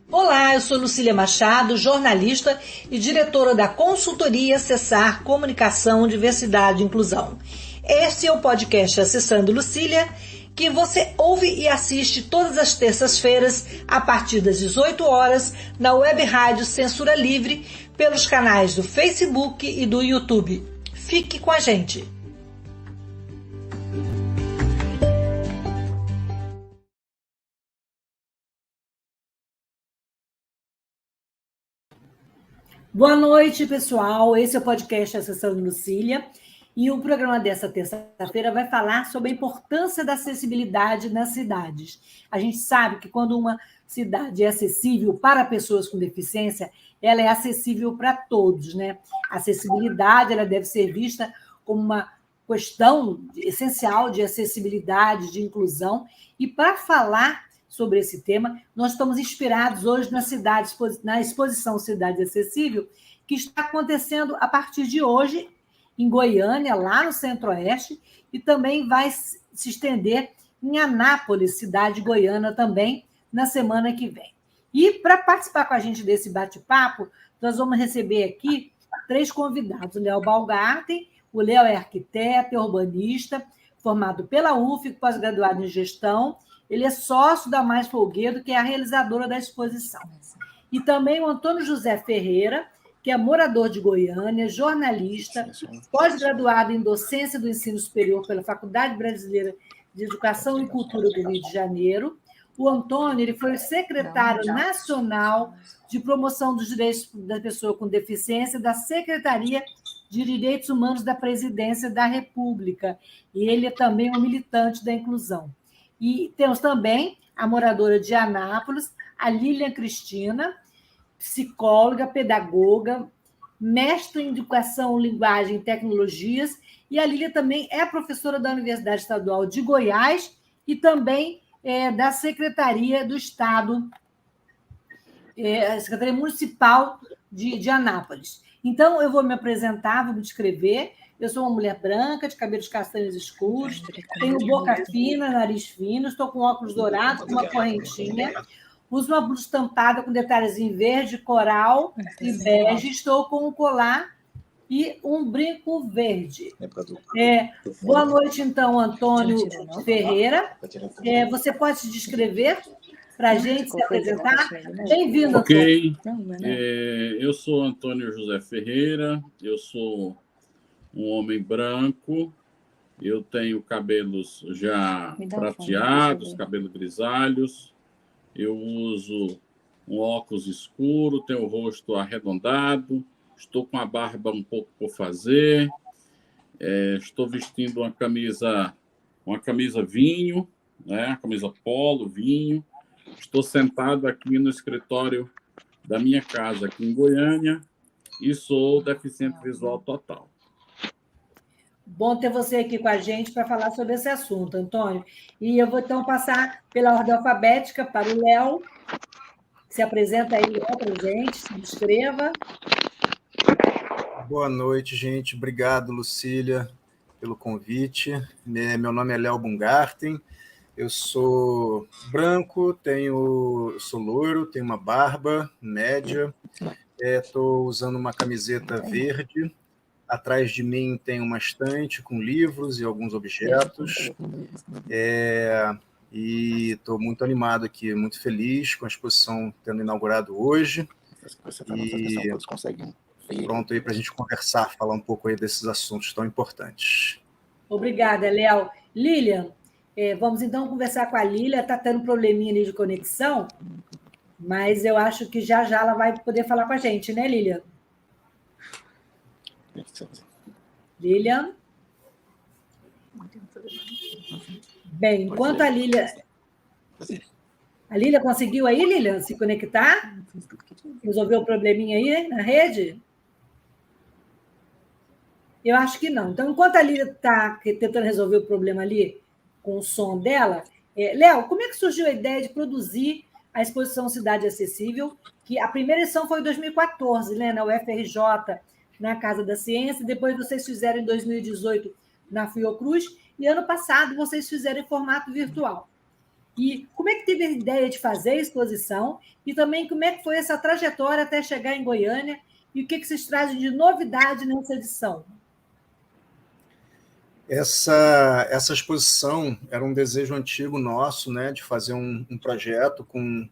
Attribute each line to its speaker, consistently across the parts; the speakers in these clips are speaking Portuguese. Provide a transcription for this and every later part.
Speaker 1: Olá, eu sou Lucília Machado, jornalista e diretora da consultoria Acessar Comunicação, Diversidade e Inclusão. Este é o podcast Acessando Lucília, que você ouve e assiste todas as terças-feiras, a partir das 18 horas, na web rádio Censura Livre, pelos canais do Facebook e do YouTube. Fique com a gente! Boa noite, pessoal. Esse é o podcast Acessando Lucília. E o programa dessa terça-feira vai falar sobre a importância da acessibilidade nas cidades. A gente sabe que quando uma cidade é acessível para pessoas com deficiência, ela é acessível para todos, né? A acessibilidade ela deve ser vista como uma questão essencial de acessibilidade, de inclusão. E para falar sobre esse tema, nós estamos inspirados hoje na exposição Cidade Acessível, que está acontecendo a partir de hoje em Goiânia, lá no Centro-Oeste, e também vai se estender em Anápolis, cidade goiana, também na semana que vem. E para participar com a gente desse bate-papo, nós vamos receber aqui 3 convidados. O Léo Baumgarten. O Léo é arquiteto, é urbanista, formado pela UF, pós-graduado em gestão. Ele é sócio da Mais Folguedo, que é a realizadora da exposição. E também o Antônio José Ferreira, que é morador de Goiânia, jornalista, pós-graduado em docência do ensino superior pela Faculdade Brasileira de Educação e Cultura do Rio de Janeiro. O Antônio ele foi secretário nacional de promoção dos direitos da pessoa com deficiência da Secretaria de Direitos Humanos da Presidência da República. E ele é também um militante da inclusão. E temos também a moradora de Anápolis, a Lilian Cristina, psicóloga, pedagoga, mestre em Educação, Linguagem e Tecnologias, e a Lilian também é professora da Universidade Estadual de Goiás e também da Secretaria do Estado, Secretaria Municipal de Anápolis. Então, eu vou me apresentar, vou me descrever. Eu sou uma mulher branca, de cabelos castanhos escuros, tenho boca fina, nariz fino, estou com óculos dourados, com uma correntinha, uso uma blusa estampada com detalhes em verde, coral e bege, estou com um colar e um brinco verde. Boa noite, então, Antônio Ferreira. Você pode se descrever para a gente se apresentar? Bem-vindo,
Speaker 2: Antônio. Ok. Eu sou Antônio José Ferreira, eu sou um homem branco, eu tenho cabelos já prateados, cabelos grisalhos, eu uso um óculos escuro, tenho o rosto arredondado, estou com a barba um pouco por fazer, estou vestindo uma camisa vinho, né? Uma camisa polo, vinho. Estou sentado aqui no escritório da minha casa, aqui em Goiânia, e sou deficiente visual total.
Speaker 1: Bom ter você aqui com a gente para falar sobre esse assunto, Antônio. E eu vou, então, passar pela ordem alfabética para o Léo. Se apresenta aí, Léo, para a gente, se descreva.
Speaker 3: Boa noite, gente. Obrigado, Lucília, pelo convite. Meu nome é Léo Baumgarten. Eu sou branco, sou loiro, tenho uma barba média, estou usando uma camiseta verde. Atrás de mim tem uma estante com livros e alguns objetos. E estou muito animado aqui, muito feliz com a exposição tendo inaugurado hoje. E pronto aí para a gente conversar, falar um pouco aí desses assuntos tão importantes.
Speaker 1: Obrigada, Léo. Lilian, vamos então conversar com a Lilian. Está tendo um probleminha ali de conexão, mas eu acho que já ela vai poder falar com a gente, né, Lilian? Lilian? Bem, enquanto a Lilian... A Lilian conseguiu aí, Lilian, se conectar? Resolveu o probleminha aí na rede? Eu acho que não. Então, enquanto a Lilian está tentando resolver o problema ali com o som dela, Léo, como é que surgiu a ideia de produzir a exposição Cidade Acessível, que a primeira edição foi em 2014, né, na UFRJ, na Casa da Ciência, depois vocês fizeram em 2018 na Fiocruz, e ano passado vocês fizeram em formato virtual. E como é que teve a ideia de fazer a exposição e também como é que foi essa trajetória até chegar em Goiânia e o que vocês trazem de novidade nessa edição?
Speaker 3: Essa exposição era um desejo antigo nosso, né, de fazer um projeto com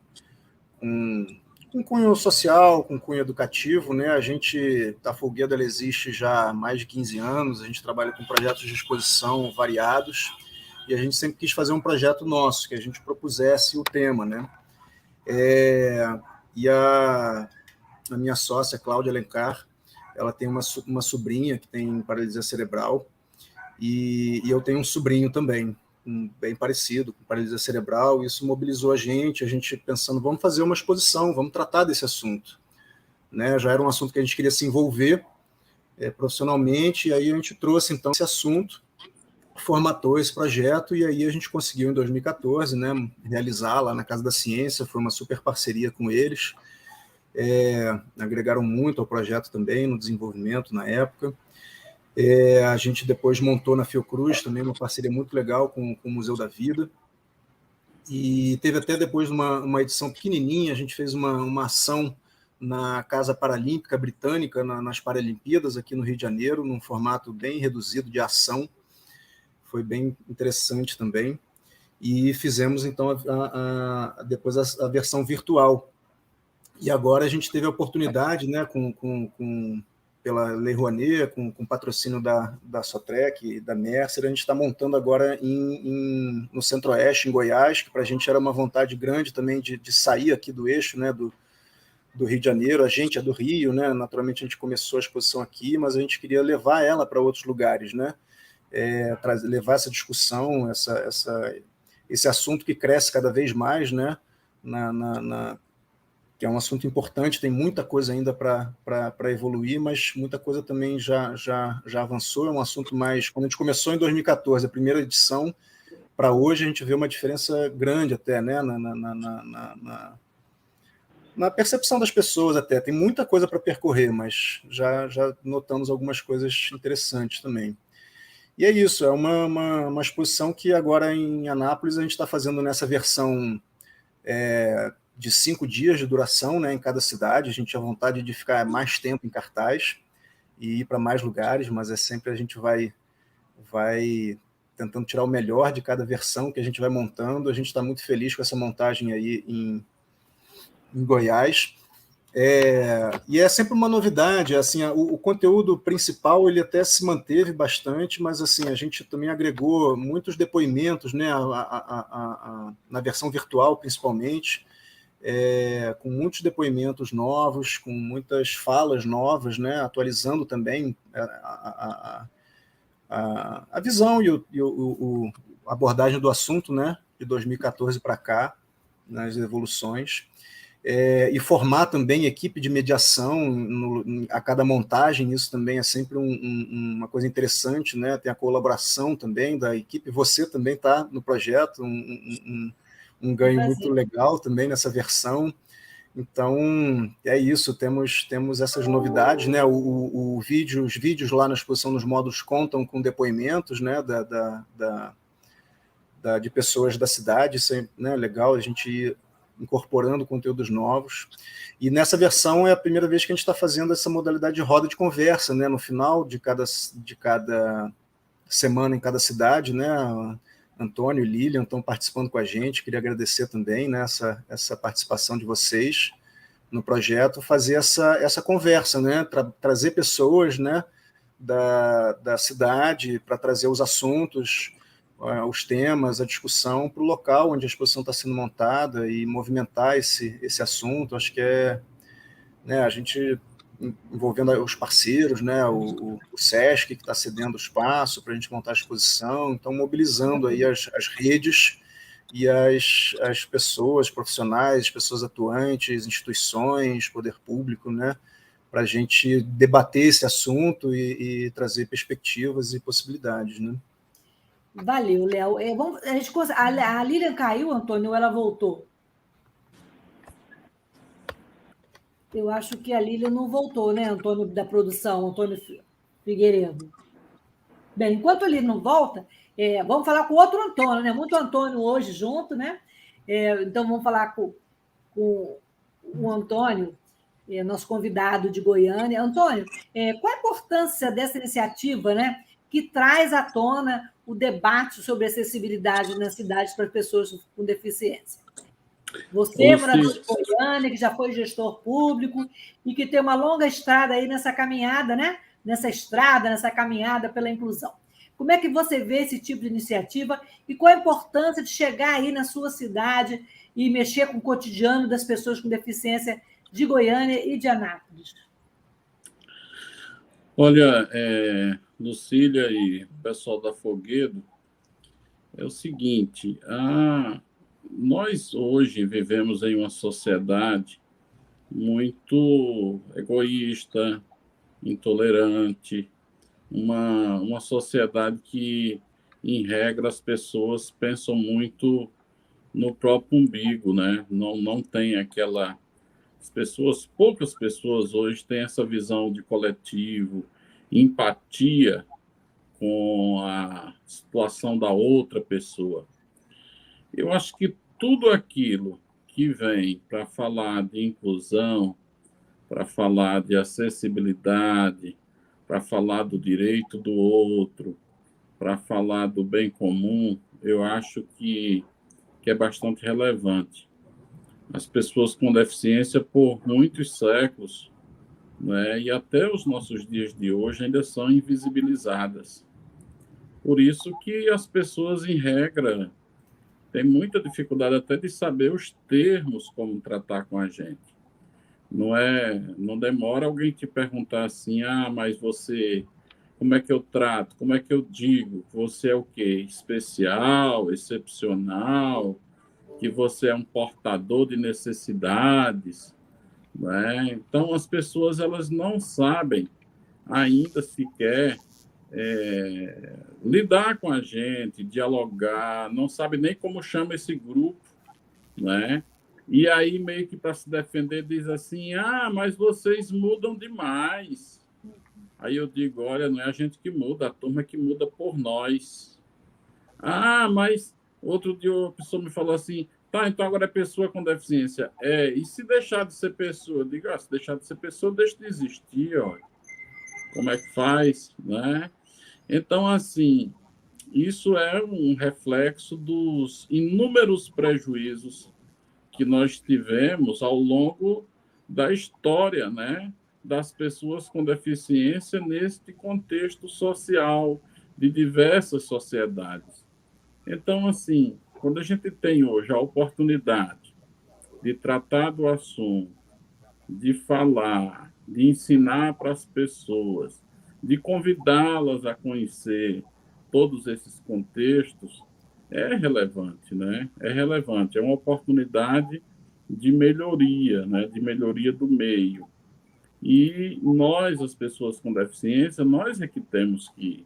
Speaker 3: cunho social, com cunho educativo, né? A gente, a Folguedo, ela existe já há mais de 15 anos, a gente trabalha com projetos de exposição variados, e a gente sempre quis fazer um projeto nosso, que a gente propusesse o tema, né? E a minha sócia, Cláudia Alencar, ela tem uma sobrinha que tem paralisia cerebral, e eu tenho um sobrinho também, bem parecido, com paralisia cerebral. Isso mobilizou a gente pensando, vamos fazer uma exposição, vamos tratar desse assunto. Né? Já era um assunto que a gente queria se envolver profissionalmente, e aí a gente trouxe, então, esse assunto, formatou esse projeto, e aí a gente conseguiu, em 2014, né, realizar lá na Casa da Ciência. Foi uma super parceria com eles, agregaram muito ao projeto também, no desenvolvimento na época. A gente depois montou na Fiocruz também uma parceria muito legal com o Museu da Vida, e teve até depois uma edição pequenininha. A gente fez uma ação na Casa Paralímpica Britânica, nas Paralimpíadas, aqui no Rio de Janeiro, num formato bem reduzido de ação. Foi bem interessante também. E fizemos, então, depois a versão virtual. E agora a gente teve a oportunidade, né, pela Lei Rouanet, com patrocínio da Sotrec e da Mercer, a gente está montando agora no Centro-Oeste, em Goiás, que para a gente era uma vontade grande também de sair aqui do eixo, né, do Rio de Janeiro. A gente é do Rio, né, naturalmente a gente começou a exposição aqui, mas a gente queria levar ela para outros lugares, né, levar essa discussão, esse assunto que cresce cada vez mais, né, que é um assunto importante. Tem muita coisa ainda para evoluir, mas muita coisa também já avançou. É um assunto mais... Quando a gente começou em 2014, a primeira edição, para hoje, a gente vê uma diferença grande até, né, na percepção das pessoas até. Tem muita coisa para percorrer, mas já notamos algumas coisas interessantes também. E é isso, é uma exposição que agora em Anápolis a gente está fazendo nessa versão de 5 dias de duração, né, em cada cidade. A gente tinha vontade de ficar mais tempo em cartaz e ir para mais lugares, mas sempre a gente vai tentando tirar o melhor de cada versão que a gente vai montando. A gente está muito feliz com essa montagem aí em Goiás. E é sempre uma novidade. Assim, o conteúdo principal ele até se manteve bastante, mas assim, a gente também agregou muitos depoimentos, né, na versão virtual, principalmente, com muitos depoimentos novos, com muitas falas novas, né, atualizando também a visão e a abordagem do assunto, né, de 2014 para cá, nas evoluções. E formar também equipe de mediação a cada montagem. Isso também é sempre uma coisa interessante, né? Tem a colaboração também da equipe. Você também está no projeto, um ganho muito legal também nessa versão. Então, é isso, temos essas novidades, né? Os vídeos lá na exposição nos módulos contam com depoimentos, né, de pessoas da cidade. Isso é, né, legal, a gente ir incorporando conteúdos novos. E nessa versão é a primeira vez que a gente está fazendo essa modalidade de roda de conversa, né, no final de cada semana em cada cidade, né? Antônio e Lilian estão participando com a gente. Queria agradecer também, né, essa participação de vocês no projeto, fazer essa conversa, né, trazer pessoas, né, da cidade para trazer os assuntos, os temas, a discussão para o local onde a exposição está sendo montada e movimentar esse assunto. Acho que né, a gente envolvendo os parceiros, né, o SESC, que está cedendo espaço para a gente montar a exposição, então mobilizando aí as redes e as pessoas profissionais, as pessoas atuantes, instituições, poder público, né, para a gente debater esse assunto e trazer perspectivas e possibilidades, né?
Speaker 1: Valeu, Léo. A Lilian caiu, Antônio, ou ela voltou? Eu acho que a Lilian não voltou, né, Antônio, da produção, Antônio Figueiredo. Bem, enquanto ele não volta, vamos falar com outro Antônio, né? Muito Antônio hoje junto, né? Então, vamos falar com o Antônio, nosso convidado de Goiânia. Antônio, qual a importância dessa iniciativa, né, que traz à tona o debate sobre acessibilidade nas cidades para pessoas com deficiência? Você, morador de Goiânia, que já foi gestor público e que tem uma longa estrada aí nessa caminhada, né? Nessa caminhada pela inclusão. Como é que você vê esse tipo de iniciativa e qual a importância de chegar aí na sua cidade e mexer com o cotidiano das pessoas com deficiência de Goiânia e de Anápolis?
Speaker 2: Olha, Lucília e o pessoal da Foguedo, é o seguinte, nós hoje vivemos em uma sociedade muito egoísta, intolerante, uma sociedade que, em regra, as pessoas pensam muito no próprio umbigo, né? Não tem aquela... poucas pessoas hoje têm essa visão de coletivo, empatia com a situação da outra pessoa. Eu acho que tudo aquilo que vem para falar de inclusão, para falar de acessibilidade, para falar do direito do outro, para falar do bem comum, eu acho que é bastante relevante. As pessoas com deficiência, por muitos séculos, né, e até os nossos dias de hoje, ainda são invisibilizadas. Por isso que as pessoas, em regra, têm muita dificuldade até de saber os termos como tratar com a gente. Não demora alguém te perguntar assim, mas você, como é que eu trato? Como é que eu digo? Você é o quê? Especial, excepcional, que você é um portador de necessidades, né? Então, as pessoas elas não sabem ainda sequer lidar com a gente, dialogar, não sabe nem como chama esse grupo, né? E aí, meio que para se defender, diz assim, mas vocês mudam demais. Aí eu digo, olha, não é a gente que muda, a turma que muda por nós. Mas outro dia uma pessoa me falou assim, tá, então agora é pessoa com deficiência. E se deixar de ser pessoa? Eu digo, se deixar de ser pessoa, deixa de existir, ó. Como é que faz, né? Então, assim, isso é um reflexo dos inúmeros prejuízos que nós tivemos ao longo da história, né, das pessoas com deficiência neste contexto social de diversas sociedades. Então, assim, quando a gente tem hoje a oportunidade de tratar do assunto, de falar, de ensinar para as pessoas, de convidá-las a conhecer todos esses contextos, é relevante, né? É relevante, é uma oportunidade de melhoria, né? De melhoria do meio. E nós, as pessoas com deficiência, nós é que temos que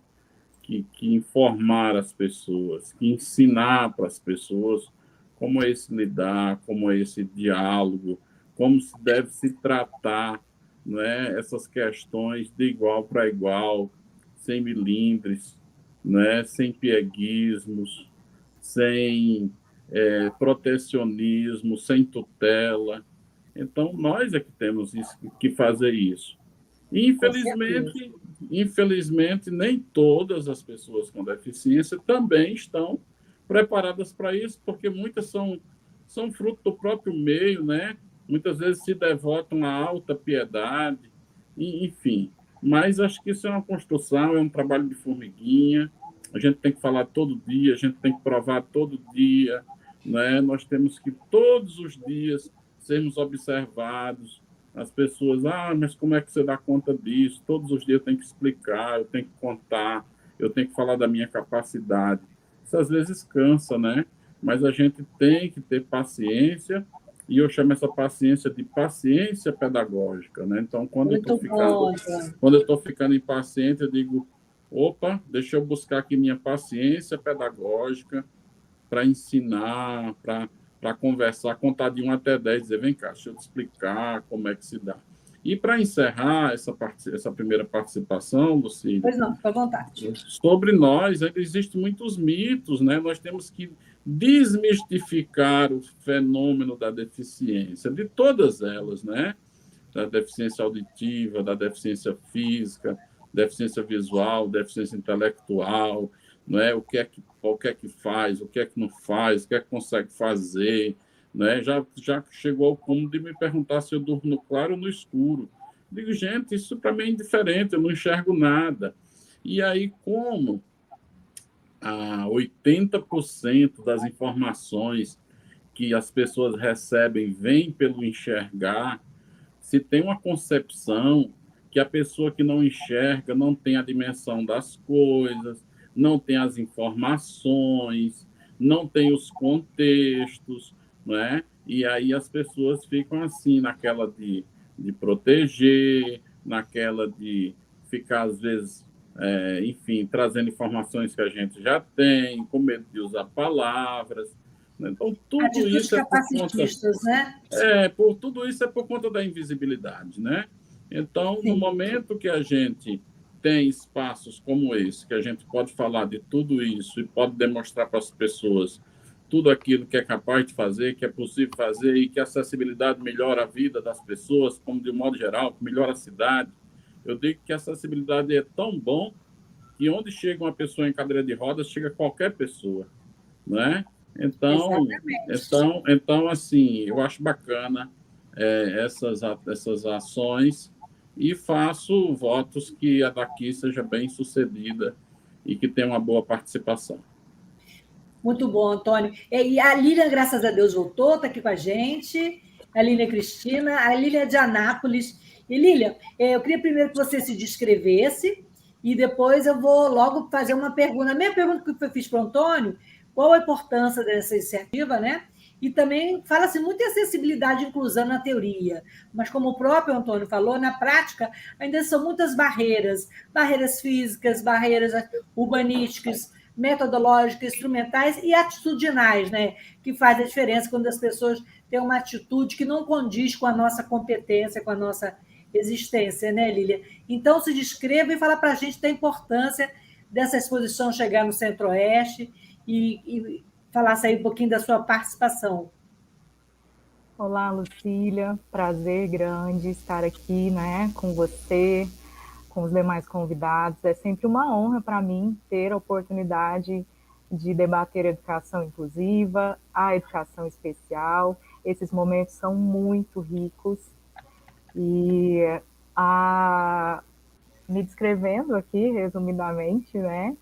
Speaker 2: informar as pessoas, que ensinar para as pessoas como é esse lidar, como é esse diálogo, como se deve se tratar, né, essas questões de igual para igual, sem melindres, né, sem pieguismos, sem protecionismo, sem tutela. Então, nós é que temos que fazer isso. E, infelizmente, nem todas as pessoas com deficiência também estão preparadas para isso, porque muitas são fruto do próprio meio, né? Muitas vezes se devotam à alta piedade, enfim. Mas acho que isso é uma construção, é um trabalho de formiguinha. A gente tem que falar todo dia, a gente tem que provar todo dia, né? Nós temos que todos os dias sermos observados. As pessoas, mas como é que você dá conta disso? Todos os dias eu tenho que explicar, eu tenho que contar, eu tenho que falar da minha capacidade. Isso às vezes cansa, né? Mas a gente tem que ter paciência, e eu chamo essa paciência de paciência pedagógica, né? Então, quando eu estou ficando impaciente, eu digo, opa, deixa eu buscar aqui minha paciência pedagógica para ensinar, para conversar, contar de 1 até 10, dizer, vem cá, deixa eu te explicar como é que se dá. E para encerrar essa primeira participação, Lucília...
Speaker 1: Pois não, fica à vontade.
Speaker 2: Sobre nós, existem muitos mitos, né? Nós temos que desmistificar o fenômeno da deficiência, de todas elas, né? Da deficiência auditiva, da deficiência física, deficiência visual, deficiência intelectual, não é? O que é que faz, o que é que não faz, o que é que consegue fazer, né? Já chegou ao ponto de me perguntar se eu durmo no claro ou no escuro. Digo, gente, isso para mim é indiferente, eu não enxergo nada. E aí, como 80% das informações que as pessoas recebem vêm pelo enxergar, se tem uma concepção que a pessoa que não enxerga não tem a dimensão das coisas, não tem as informações, não tem os contextos, não é? E aí as pessoas ficam assim, naquela de proteger, naquela de ficar, às vezes, enfim, trazendo informações que a gente já tem, com medo de usar palavras. Então, tudo isso é por conta...
Speaker 1: né?
Speaker 2: Tudo isso é por conta da invisibilidade, né? Então, no momento que a gente tem espaços como esse, que a gente pode falar de tudo isso e pode demonstrar para as pessoas tudo aquilo que é capaz de fazer, que é possível fazer e que a acessibilidade melhora a vida das pessoas, como de um modo geral, melhora a cidade. Eu digo que a acessibilidade é tão bom que onde chega uma pessoa em cadeira de rodas, chega qualquer pessoa, né? Então, assim, eu acho bacana essas ações e faço votos que a daqui seja bem sucedida e que tenha uma boa participação.
Speaker 1: Muito bom, Antônio. E a Lília, graças a Deus, voltou, está aqui com a gente. A Lília Cristina, a Lília de Anápolis. E, Lília, eu queria primeiro que você se descrevesse e depois eu vou logo fazer uma pergunta. A minha pergunta que eu fiz para o Antônio, qual a importância dessa iniciativa, né? E também fala-se muito em acessibilidade e inclusão na teoria, mas como o próprio Antônio falou, na prática ainda são muitas barreiras físicas, barreiras urbanísticas, metodológicas, instrumentais e atitudinais, né? Que faz a diferença quando as pessoas têm uma atitude que não condiz com a nossa competência, com a nossa existência, né, Lília? Então, se descreva e fala para a gente da importância dessa exposição chegar no Centro-Oeste e falasse aí um pouquinho da sua participação.
Speaker 4: Olá, Lucília, prazer grande estar aqui, né, com você, com os demais convidados. É sempre uma honra para mim ter a oportunidade de debater a educação inclusiva, a educação especial. Esses momentos são muito ricos. E me descrevendo aqui, resumidamente, né,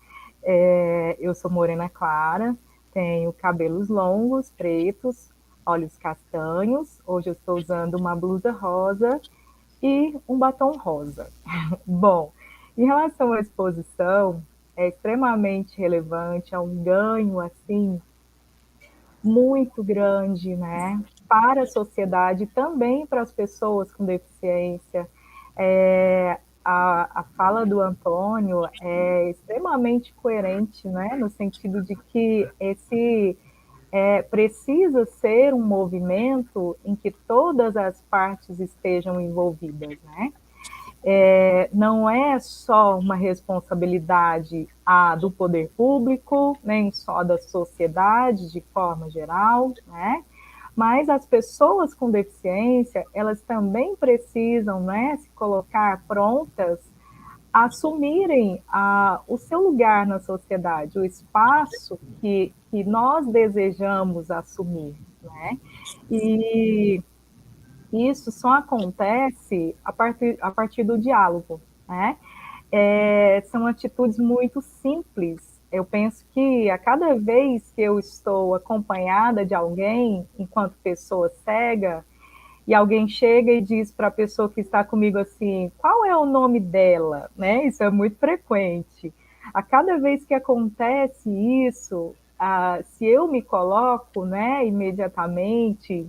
Speaker 4: eu sou morena clara, tenho cabelos longos, pretos, olhos castanhos. Hoje eu estou usando uma blusa rosa e um batom rosa. Bom, em relação à exposição, é extremamente relevante, é um ganho, assim, muito grande, né, para a sociedade, também para as pessoas com deficiência. A fala do Antônio é extremamente coerente, né, no sentido de que precisa ser um movimento em que todas as partes estejam envolvidas, né? Não é só uma responsabilidade do poder público, nem só da sociedade de forma geral, né? Mas as pessoas com deficiência, elas também precisam, né, se colocar prontas a assumirem o seu lugar na sociedade, o espaço que nós desejamos assumir, né? E isso só acontece a partir do diálogo, né? São atitudes muito simples. Eu penso que a cada vez que eu estou acompanhada de alguém, enquanto pessoa cega, e alguém chega e diz para a pessoa que está comigo assim, qual é o nome dela, né? Isso é muito frequente. A cada vez que acontece isso, se eu me coloco, né, imediatamente,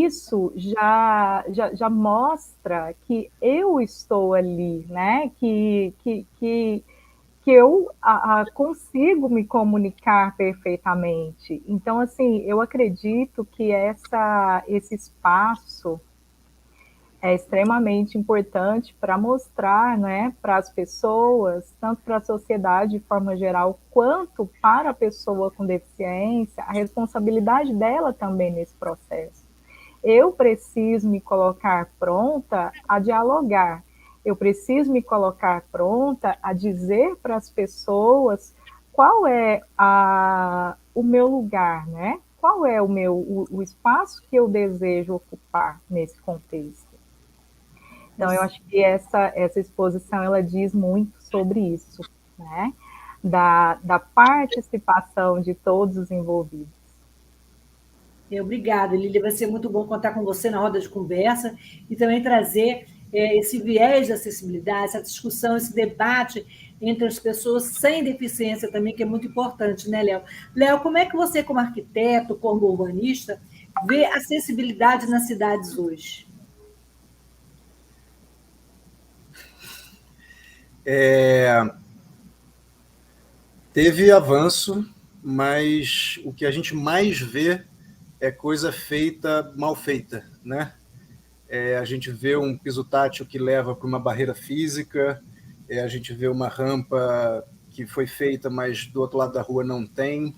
Speaker 4: isso já mostra que eu estou ali, né? Que eu consigo me comunicar perfeitamente. Então, assim, eu acredito que esse espaço é extremamente importante para mostrar, né, para as pessoas, tanto para a sociedade de forma geral, quanto para a pessoa com deficiência, a responsabilidade dela também nesse processo. Eu preciso me colocar pronta a dialogar, eu preciso me colocar pronta a dizer para as pessoas qual é o meu lugar, né? Qual é o espaço que eu desejo ocupar nesse contexto. Então, eu acho que essa exposição, ela diz muito sobre isso, né? Da participação de todos os envolvidos.
Speaker 1: Obrigada, Lília. Vai ser muito bom contar com você na roda de conversa e também trazer esse viés de acessibilidade, essa discussão, esse debate entre as pessoas sem deficiência também, que é muito importante, né, Léo? Léo, como é que você, como arquiteto, como urbanista, vê acessibilidade nas cidades hoje?
Speaker 3: Teve avanço, mas o que a gente mais vê é coisa feita, mal feita, né? A gente vê um piso tátil que leva para uma barreira física, a gente vê uma rampa que foi feita, mas do outro lado da rua não tem.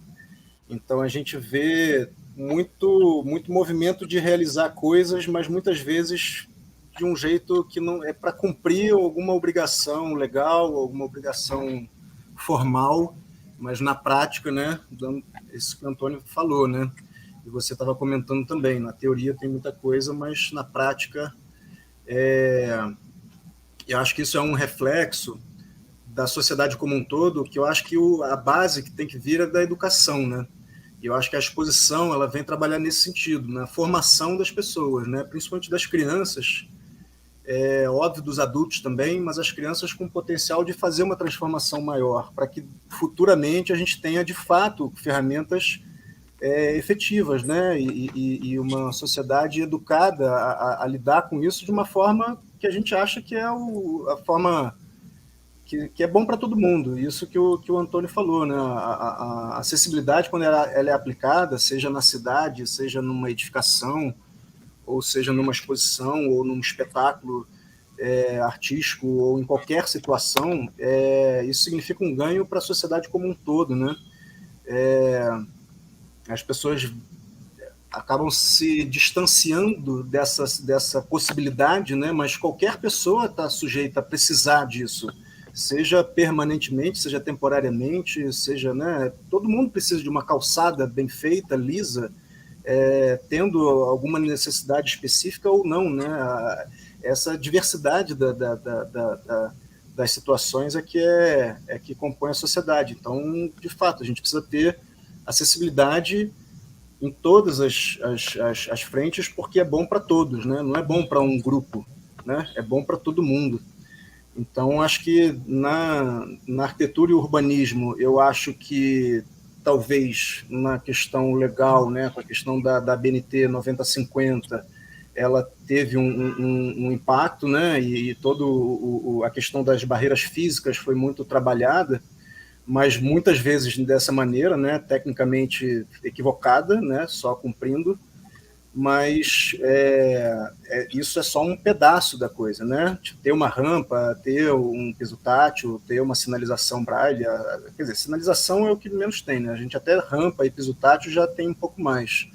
Speaker 3: Então a gente vê muito movimento de realizar coisas, mas muitas vezes de um jeito que não é para cumprir alguma obrigação legal, alguma obrigação formal, mas na prática, né, isso que o Antônio falou, né, e você estava comentando também, na teoria tem muita coisa, mas na prática eu acho que isso é um reflexo da sociedade como um todo, que eu acho que a base que tem que vir é da educação, né? E eu acho que a exposição ela vem trabalhar nesse sentido, na formação das pessoas, né? Principalmente das crianças, óbvio dos adultos também, mas as crianças com potencial de fazer uma transformação maior, para que futuramente a gente tenha, de fato, ferramentas efetivas, né? E uma sociedade educada a lidar com isso de uma forma que a gente acha que é a forma que é bom para todo mundo. Isso que o Antônio falou, né? A acessibilidade, quando ela é aplicada, seja na cidade, seja numa edificação, ou seja numa exposição, ou num espetáculo artístico, ou em qualquer situação, isso significa um ganho para a sociedade como um todo, né? As pessoas acabam se distanciando dessa possibilidade, né? Mas qualquer pessoa está sujeita a precisar disso, seja permanentemente, seja temporariamente, seja, né? Todo mundo precisa de uma calçada bem feita, lisa, tendo alguma necessidade específica ou não, né? Essa diversidade das situações é que compõe a sociedade. Então, de fato, a gente precisa ter acessibilidade em todas as frentes, porque é bom para todos, né? Não é bom para um grupo, né? É bom para todo mundo. Então, acho que na arquitetura e urbanismo, eu acho que talvez na questão legal, né, com a questão da BNT 9050, ela teve um impacto, né, e toda a questão das barreiras físicas foi muito trabalhada, mas muitas vezes dessa maneira, né, tecnicamente equivocada, né, só cumprindo, mas isso é só um pedaço da coisa, né? Ter uma rampa, ter um piso tátil, ter uma sinalização braille, quer dizer, sinalização é o que menos tem, né? A gente até rampa e piso tátil já tem um pouco mais,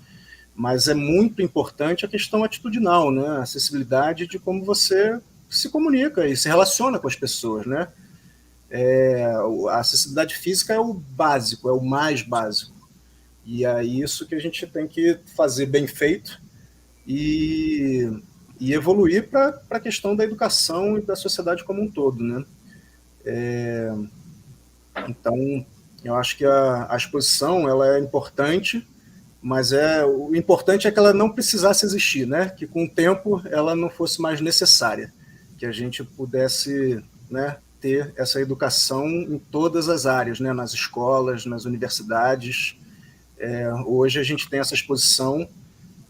Speaker 3: mas é muito importante a questão atitudinal, né? A acessibilidade de como você se comunica e se relaciona com as pessoas, né? A acessibilidade física é o básico, é o mais básico. E é isso que a gente tem que fazer bem feito e evoluir para a questão da educação e da sociedade como um todo, né? Então, eu acho que a exposição ela é importante, mas o importante é que ela não precisasse existir, né? Que com o tempo ela não fosse mais necessária, que a gente pudesse, né, ter essa educação em todas as áreas, né? Nas escolas, nas universidades. Hoje a gente tem essa exposição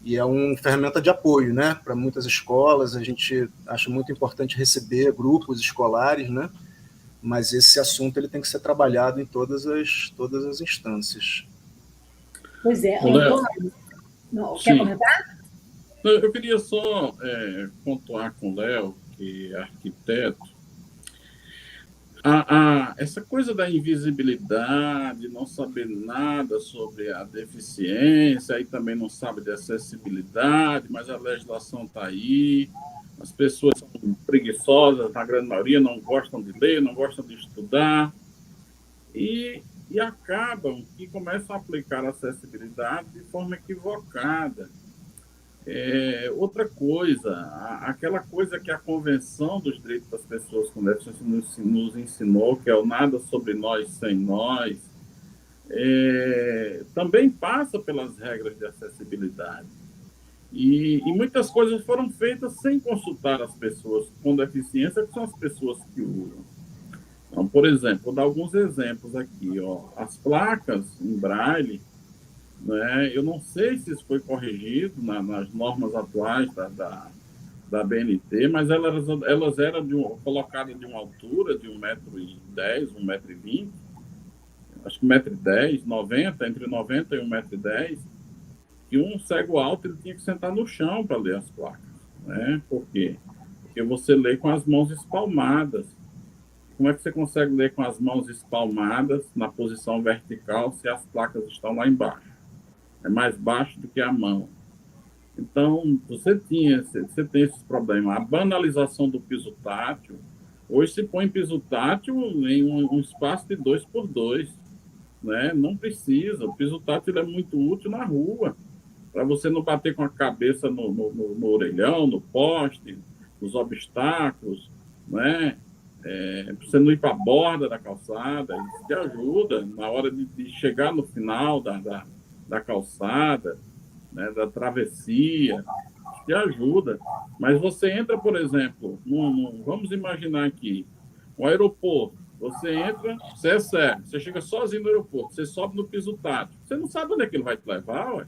Speaker 3: e é uma ferramenta de apoio, né, para muitas escolas. A gente acha muito importante receber grupos escolares, né, mas esse assunto ele tem que ser trabalhado em todas as instâncias.
Speaker 1: Pois é, Antônio, quer comentar?
Speaker 2: Eu queria só pontuar com o Léo, que é arquiteto, essa coisa da invisibilidade, não saber nada sobre a deficiência, aí também não sabe de acessibilidade, mas a legislação está aí, as pessoas são preguiçosas, na grande maioria, não gostam de ler, não gostam de estudar, e acabam que começam a aplicar a acessibilidade de forma equivocada. Outra coisa, aquela coisa que a Convenção dos Direitos das Pessoas com Deficiência nos ensinou, que é o nada sobre nós sem nós, também passa pelas regras de acessibilidade. E muitas coisas foram feitas sem consultar as pessoas com deficiência, que são as pessoas que usam. Então, por exemplo, vou dar alguns exemplos aqui. As placas em braille, né, eu não sei se isso foi corrigido nas normas atuais da BNT, mas elas eram colocadas de uma altura de 1,10 m, 1,20 m, acho que 1,10 m, entre 90 e 1,10 m, e um cego alto ele tinha que sentar no chão para ler as placas. Né? Por quê? Porque você lê com as mãos espalmadas. Como é que você consegue ler com as mãos espalmadas na posição vertical se as placas estão lá embaixo? É mais baixo do que a mão. Então, você tem esse problema. A banalização do piso tátil. Hoje se põe piso tátil em um espaço de 2x2. Né? Não precisa. O piso tátil é muito útil na rua, para você não bater com a cabeça no orelhão, no poste, nos obstáculos, né? Para você não ir para a borda da calçada. Isso te ajuda na hora de chegar no final da calçada, né, da travessia, te ajuda. Mas você entra, por exemplo, vamos imaginar aqui, um aeroporto, você entra, você é cego, você chega sozinho no aeroporto, você sobe no piso tátil, você não sabe onde é que ele vai te levar, ué.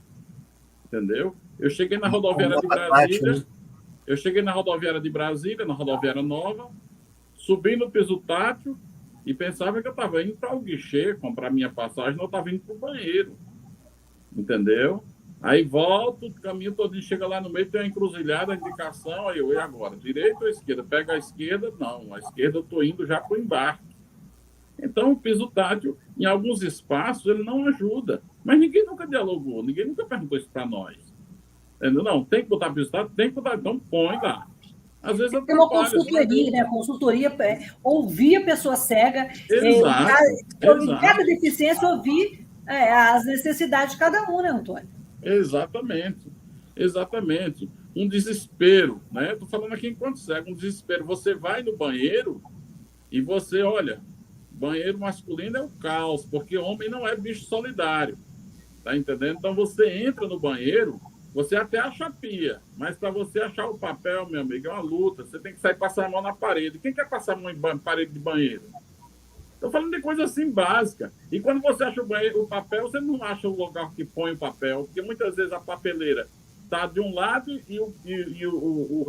Speaker 2: Entendeu? Eu cheguei na rodoviária de Brasília, na rodoviária nova, subi no piso tátil e pensava que eu estava indo para o guichê comprar minha passagem, não estava indo para o banheiro. Entendeu? Aí volto, o caminho todo, chega lá no meio, tem uma encruzilhada, a indicação, aí e agora? Direita ou esquerda? Pega a esquerda? Não, a esquerda eu estou indo já para o embarque. Então, o piso tátil, em alguns espaços, ele não ajuda. Mas ninguém nunca dialogou, ninguém nunca perguntou isso para nós. Entendeu? Não, tem que botar piso tátil? Tem que botar, então põe lá. Às vezes
Speaker 1: tem uma consultoria, né? Consultoria, ouvir a pessoa cega, em cada deficiência, ouvir as necessidades de cada um, né, Antônio?
Speaker 2: Exatamente. Um desespero, né? Estou falando aqui enquanto cego, um desespero. Você vai no banheiro e você, olha, banheiro masculino é o caos, porque homem não é bicho solidário, tá entendendo? Então você entra no banheiro, você até acha a pia, mas para você achar o papel, meu amigo, é uma luta. Você tem que sair passar a mão na parede. Quem quer passar a mão em parede de banheiro? Estou falando de coisa assim básica. E quando você acha o papel, você não acha o lugar que põe o papel, porque muitas vezes a papeleira está de um lado e o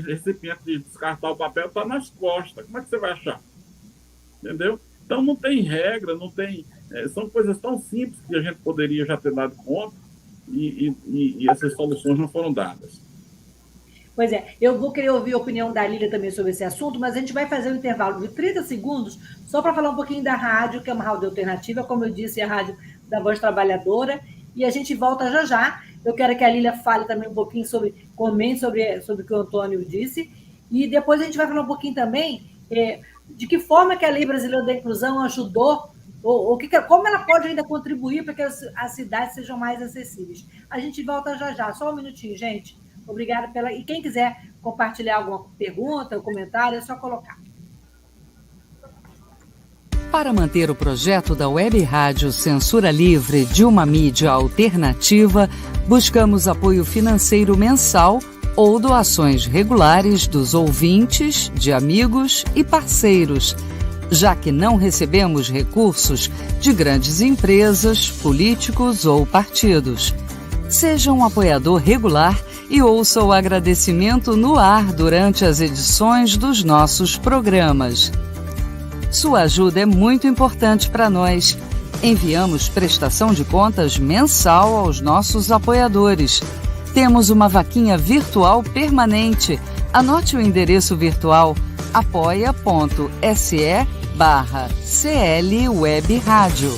Speaker 2: recipiente de descartar o papel está nas costas. Como é que você vai achar? Entendeu? Então não tem regra, não tem... são coisas tão simples que a gente poderia já ter dado conta e essas soluções não foram dadas.
Speaker 1: Pois é, eu vou querer ouvir a opinião da Lília também sobre esse assunto, mas a gente vai fazer um intervalo de 30 segundos só para falar um pouquinho da rádio, que é uma rádio alternativa, como eu disse, é a rádio da Voz Trabalhadora, e a gente volta já já. Eu quero que a Lília fale também um pouquinho comente sobre o que o Antônio disse, e depois a gente vai falar um pouquinho também de que forma que a Lei Brasileira da Inclusão ajudou, como ela pode ainda contribuir para que as cidades sejam mais acessíveis. A gente volta já já, só um minutinho, gente. Obrigada E quem quiser compartilhar alguma pergunta ou comentário, é só colocar.
Speaker 5: Para manter o projeto da Web Rádio Censura Livre de uma mídia alternativa, buscamos apoio financeiro mensal ou doações regulares dos ouvintes, de amigos e parceiros, já que não recebemos recursos de grandes empresas, políticos ou partidos. Seja um apoiador regular e ouça o agradecimento no ar durante as edições dos nossos programas. Sua ajuda é muito importante para nós. Enviamos prestação de contas mensal aos nossos apoiadores. Temos uma vaquinha virtual permanente. Anote o endereço virtual apoia.se/CLWebRádio.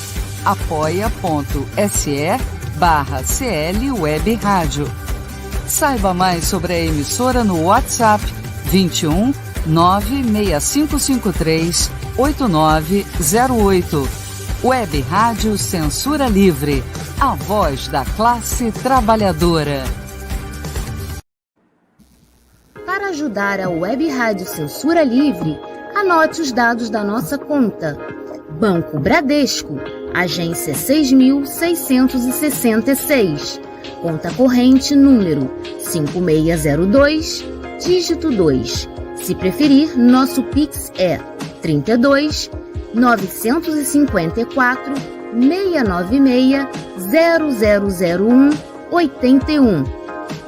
Speaker 5: apoia.se/CLWebRádio. Saiba mais sobre a emissora no WhatsApp 21 96553 8908. Web Rádio Censura Livre, a voz da classe trabalhadora.
Speaker 6: Para ajudar a Web Rádio Censura Livre, anote os dados da nossa conta. Banco Bradesco, agência 6.666, conta corrente número 5602, dígito 2. Se preferir, nosso Pix é 32 954 696 0001 81.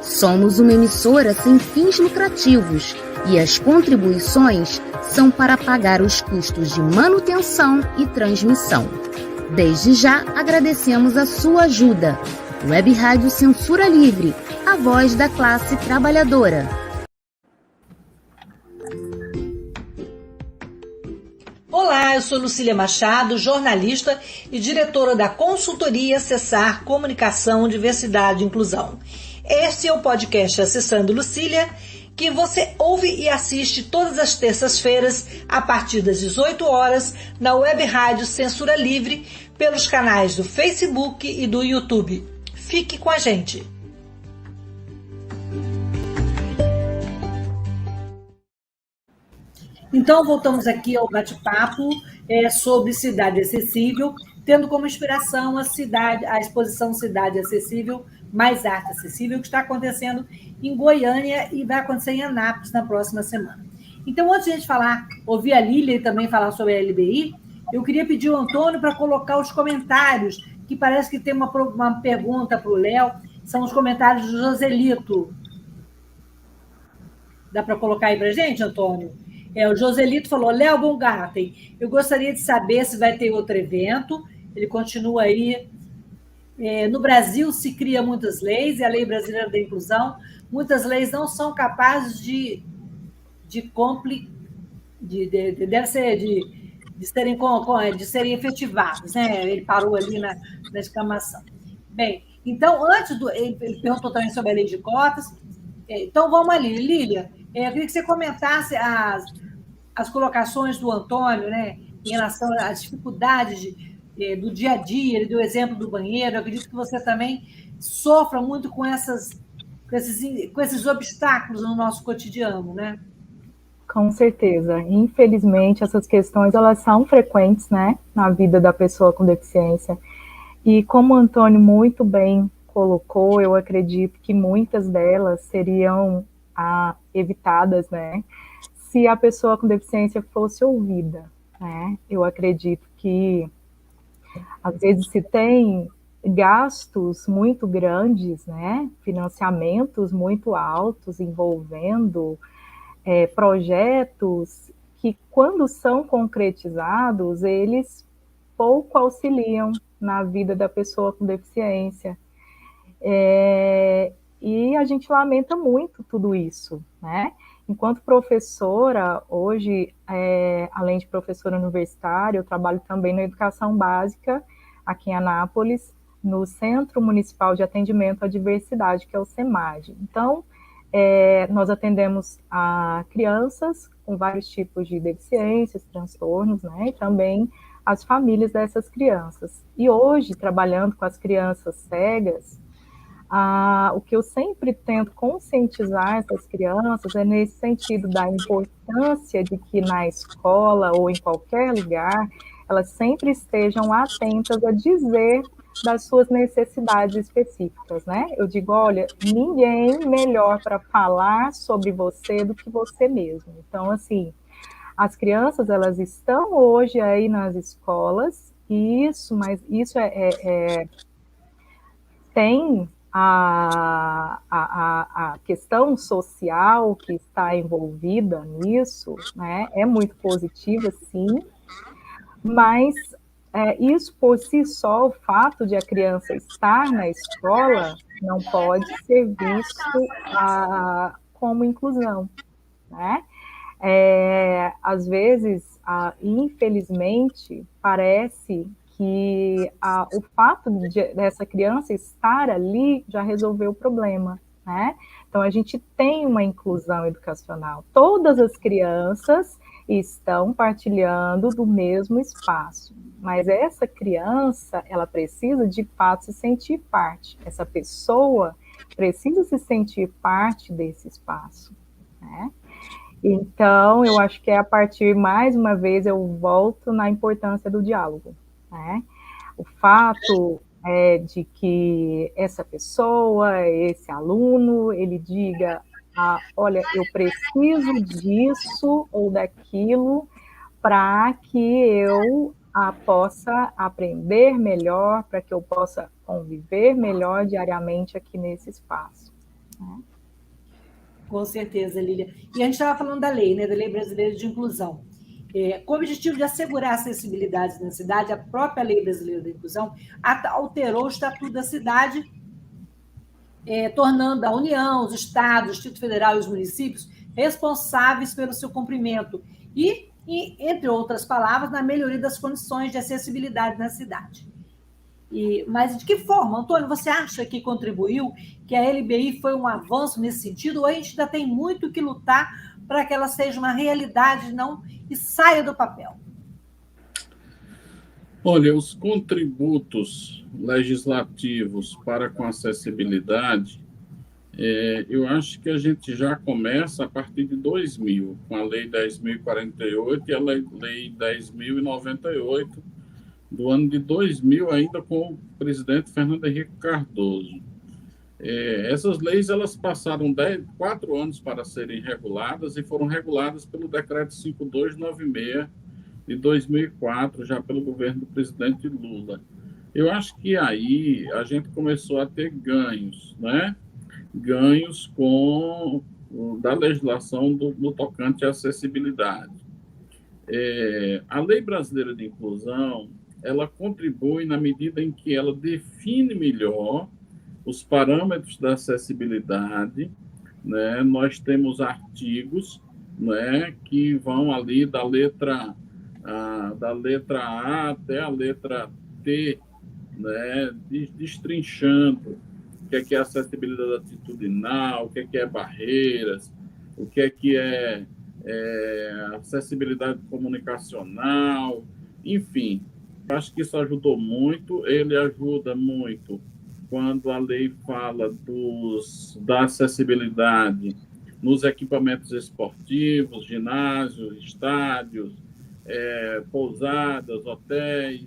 Speaker 6: Somos uma emissora sem fins lucrativos e as contribuições são para pagar os custos de manutenção e transmissão. Desde já agradecemos a sua ajuda. Web Rádio Censura Livre, a voz da classe trabalhadora.
Speaker 1: Olá, eu sou Lucília Machado, jornalista e diretora da consultoria Acessar Comunicação, Diversidade e Inclusão. Este é o podcast Acessando Lucília, que você ouve e assiste todas as terças-feiras, a partir das 18 horas, na Web Rádio Censura Livre, pelos canais do Facebook e do YouTube. Fique com a gente! Então, voltamos aqui ao bate-papo sobre Cidade Acessível, tendo como inspiração a exposição Cidade Acessível, Mais Arte Acessível, que está acontecendo em Goiânia e vai acontecer em Anápolis na próxima semana. Então, antes de a gente ouvir a Lília e também falar sobre a LBI, eu queria pedir ao Antônio para colocar os comentários, que parece que tem uma pergunta para o Léo, são os comentários do Joselito. Dá para colocar aí para a gente, Antônio? O Joselito falou: Léo Baumgarten, eu gostaria de saber se vai ter outro evento. Ele continua aí. No Brasil se cria muitas leis, e a Lei Brasileira da Inclusão, muitas leis não são capazes de serem efetivadas, né? Ele parou ali na exclamação. Bem, então, ele perguntou também sobre a lei de cotas. Então, vamos ali. Lília, eu queria que você comentasse as colocações do Antônio, né, em relação às dificuldades do dia a dia. Ele deu o exemplo do banheiro. Eu acredito que você também sofra muito com esses obstáculos no nosso cotidiano, né?
Speaker 4: Com certeza. Infelizmente, essas questões elas são frequentes, né, na vida da pessoa com deficiência. E como o Antônio muito bem colocou, eu acredito que muitas delas seriam evitadas, né, se a pessoa com deficiência fosse ouvida, né? Eu acredito que às vezes se tem gastos muito grandes, né, financiamentos muito altos envolvendo projetos que, quando são concretizados, eles pouco auxiliam na vida da pessoa com deficiência. E a gente lamenta muito tudo isso, né? Enquanto professora, hoje, além de professora universitária, eu trabalho também na educação básica, aqui em Anápolis, no Centro Municipal de Atendimento à Diversidade, que é o CEMAD. Então, nós atendemos a crianças com vários tipos de deficiências, transtornos, né? E também as famílias dessas crianças. E hoje, trabalhando com as crianças cegas, o que eu sempre tento conscientizar essas crianças é nesse sentido da importância de que na escola ou em qualquer lugar, elas sempre estejam atentas a dizer das suas necessidades específicas, né? Eu digo, olha, ninguém melhor para falar sobre você do que você mesmo. Então, assim, as crianças, elas estão hoje aí nas escolas, mas isso tem a questão social que está envolvida nisso, né? É muito positiva, sim, mas isso por si só, o fato de a criança estar na escola, não pode ser visto como inclusão, né? Às vezes, infelizmente, parece que o fato dessa criança estar ali já resolveu o problema, né? Então, a gente tem uma inclusão educacional. Todas as crianças estão partilhando do mesmo espaço, mas essa criança, ela precisa, de fato, se sentir parte. Essa pessoa precisa se sentir parte desse espaço, né? Então, eu acho que mais uma vez, eu volto na importância do diálogo, né? O fato de que essa pessoa, esse aluno, ele diga, olha, eu preciso disso ou daquilo para que eu possa aprender melhor, para que eu possa conviver melhor diariamente aqui nesse espaço, né?
Speaker 1: Com certeza, Lília. E a gente estava falando da lei, né, da Lei Brasileira de Inclusão. Com o objetivo de assegurar a acessibilidade na cidade, a própria Lei Brasileira de Inclusão alterou o Estatuto da Cidade, tornando a União, os estados, o Distrito Federal e os municípios responsáveis pelo seu cumprimento e, entre outras palavras, na melhoria das condições de acessibilidade na cidade. Mas de que forma, Antônio, você acha que contribuiu, que a LBI foi um avanço nesse sentido, ou a gente ainda tem muito que lutar para que ela seja uma realidade e saia do papel?
Speaker 2: Olha, os contributos legislativos para com a acessibilidade, eu acho que a gente já começa a partir de 2000, com a Lei 10.048 e a Lei 10.098, do ano de 2000, ainda com o presidente Fernando Henrique Cardoso. Essas leis elas passaram 4 anos para serem reguladas e foram reguladas pelo Decreto 5296 de 2004, já pelo governo do presidente Lula. Eu acho que aí a gente começou a ter ganhos, né? Ganhos da legislação no tocante à acessibilidade. A Lei Brasileira de Inclusão, ela contribui na medida em que ela define melhor os parâmetros da acessibilidade, né? Nós temos artigos, né, que vão ali da letra A até a letra T, né, destrinchando o que é acessibilidade atitudinal, o que é barreiras, o que é acessibilidade comunicacional, enfim. Acho que isso ajudou muito. Ele ajuda muito quando a lei fala da acessibilidade nos equipamentos esportivos, ginásios, estádios, pousadas, hotéis,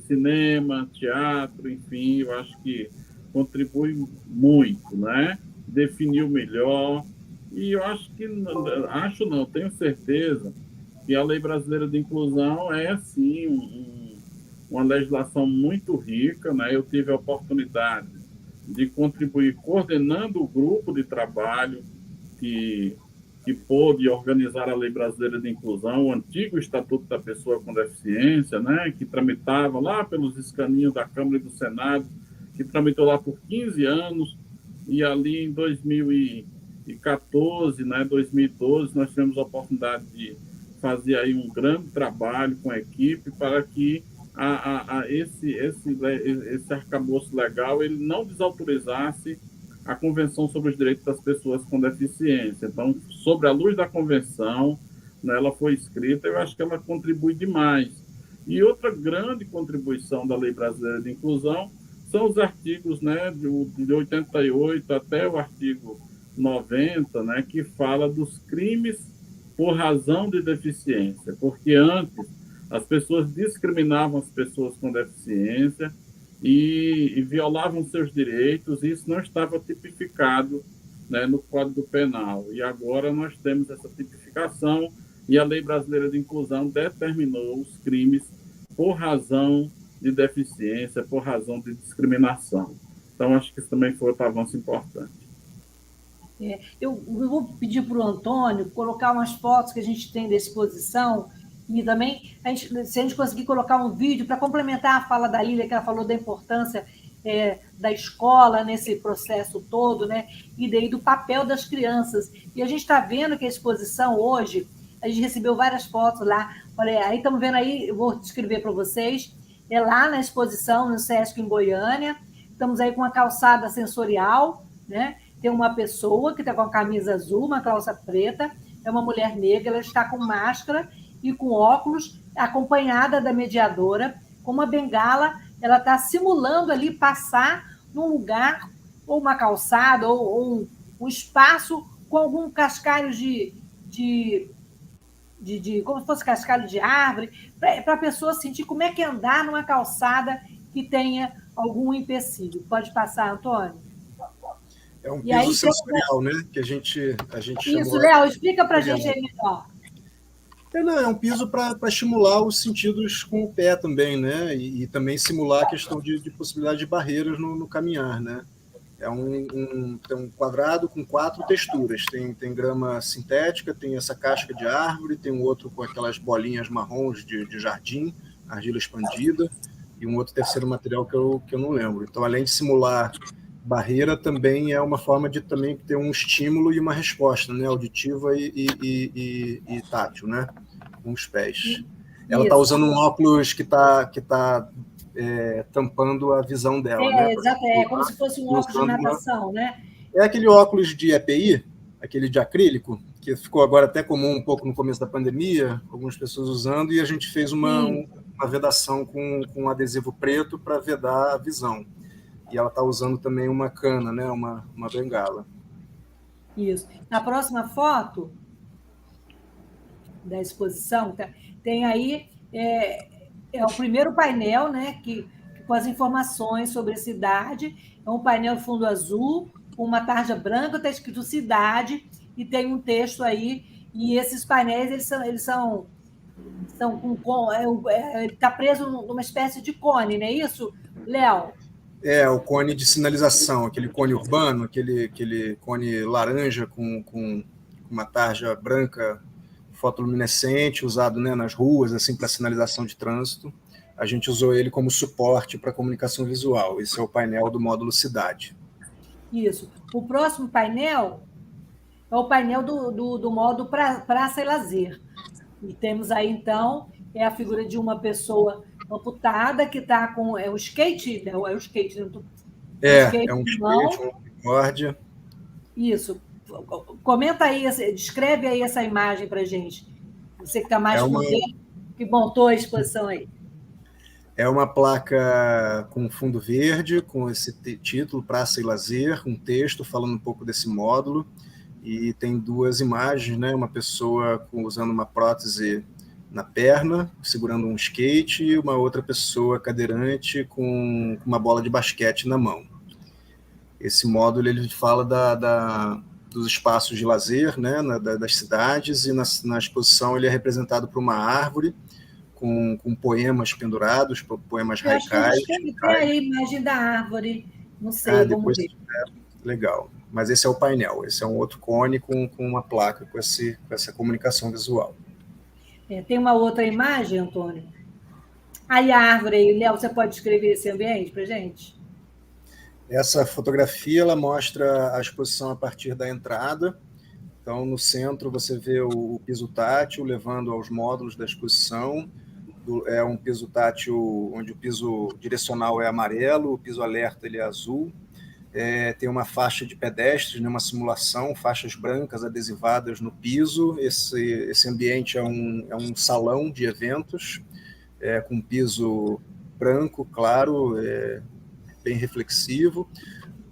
Speaker 2: cinema, teatro, enfim, eu acho que contribui muito, né? Definiu melhor. E eu tenho certeza que a Lei Brasileira de Inclusão é, sim, uma legislação muito rica, né? Eu tive a oportunidade de contribuir coordenando o grupo de trabalho que pôde organizar a Lei Brasileira de Inclusão, o antigo Estatuto da Pessoa com Deficiência, né? Que tramitava lá pelos escaninhos da Câmara e do Senado, que tramitou lá por 15 anos, e ali em 2014, né, 2012, nós tivemos a oportunidade de fazer aí um grande trabalho com a equipe para que esse arcabouço legal ele não desautorizasse a Convenção sobre os Direitos das Pessoas com Deficiência. Então, sobre a luz da Convenção, né, ela foi escrita, eu acho que ela contribui demais. E outra grande contribuição da Lei Brasileira de Inclusão são os artigos, né, de 88 até o artigo 90, né, que fala dos crimes por razão de deficiência, porque antes as pessoas discriminavam as pessoas com deficiência e violavam seus direitos, e isso não estava tipificado, né, no Código Penal. E agora nós temos essa tipificação e a Lei Brasileira de Inclusão determinou os crimes por razão de deficiência, por razão de discriminação. Então, acho que isso também foi outro avanço importante.
Speaker 1: Eu vou pedir para o Antônio colocar umas fotos que a gente tem da exposição e também, se a gente conseguir colocar um vídeo para complementar a fala da Lília, que ela falou da importância da escola nesse processo todo, né? E daí do papel das crianças. E a gente está vendo que a exposição hoje, a gente recebeu várias fotos lá. Olha, aí estamos vendo aí, eu vou descrever para vocês, é lá na exposição, no Sesc em Goiânia. Estamos aí com uma calçada sensorial, né? Tem uma pessoa que está com a camisa azul, uma calça preta, é uma mulher negra, ela está com máscara e com óculos, acompanhada da mediadora, com uma bengala, ela está simulando ali passar num lugar, ou uma calçada, ou um espaço com algum cascalho como se fosse cascalho de árvore, para a pessoa sentir como é que é andar numa calçada que tenha algum empecilho. Pode passar, Antônio?
Speaker 3: É um piso sensorial, né? Que a gente chamou...
Speaker 1: Isso, Léo, explica para a gente aí melhor.
Speaker 3: É um piso para estimular os sentidos com o pé também, né? E também simular a questão de possibilidade de barreiras no caminhar, né? É um quadrado com 4 texturas. Tem grama sintética, tem essa casca de árvore, tem um outro com aquelas bolinhas marrons de jardim, argila expandida, e um outro terceiro material que eu não lembro. Então, além de simular barreira, também é uma forma de também ter um estímulo e uma resposta, né? Auditiva e tátil, né? Com os pés. Ela está usando um óculos que tá tampando a visão dela. Né?
Speaker 1: Exato, como se fosse um óculos de natação, né?
Speaker 3: É aquele óculos de EPI, aquele de acrílico, que ficou agora até comum um pouco no começo da pandemia, algumas pessoas usando, e a gente fez uma vedação com um adesivo preto para vedar a visão. E ela está usando também uma cana, né? uma bengala.
Speaker 1: Isso. Na próxima foto da exposição, tem aí o primeiro painel, né? Que com as informações sobre a cidade. É um painel fundo azul, com uma tarja branca, está escrito cidade, e tem um texto aí. E esses painéis, eles são ele está preso numa espécie de cone, não é isso, Léo?
Speaker 3: O cone de sinalização, aquele cone urbano, aquele cone laranja com uma tarja branca fotoluminescente, usado, né, nas ruas, assim, para sinalização de trânsito. A gente usou ele como suporte para comunicação visual. Esse é o painel do módulo Cidade.
Speaker 1: Isso. O próximo painel é o painel do módulo Praça e Lazer. E temos aí, então, a figura de uma pessoa amputada que está com o skate, né? É um skate,
Speaker 3: um board.
Speaker 1: Isso. Comenta aí, descreve aí essa imagem para a gente. Você que está mais que montou a exposição aí.
Speaker 3: É uma placa com fundo verde, com esse título, Praça e Lazer, um texto falando um pouco desse módulo, e tem 2 imagens, né? Uma pessoa usando uma prótese na perna, segurando um skate, e uma outra pessoa cadeirante com uma bola de basquete na mão. Esse módulo ele fala dos espaços de lazer, né? Das cidades, e na exposição ele é representado por uma árvore, com poemas pendurados, poemas haikais.
Speaker 1: Tem aí a imagem da árvore, não sei, vamos ver.
Speaker 3: Legal, mas esse é o painel, esse é um outro cone com uma placa, com essa comunicação visual.
Speaker 1: Tem uma outra imagem, Antônio? Aí a árvore aí, Léo, você pode descrever esse ambiente para a gente?
Speaker 3: Essa fotografia ela mostra a exposição a partir da entrada. Então, no centro, você vê o piso tátil levando aos módulos da exposição. É um piso tátil onde o piso direcional é amarelo, o piso alerta ele é azul. Tem uma faixa de pedestres, né, uma simulação, faixas brancas adesivadas no piso. Esse ambiente é um salão de eventos, com piso branco, claro, bem reflexivo.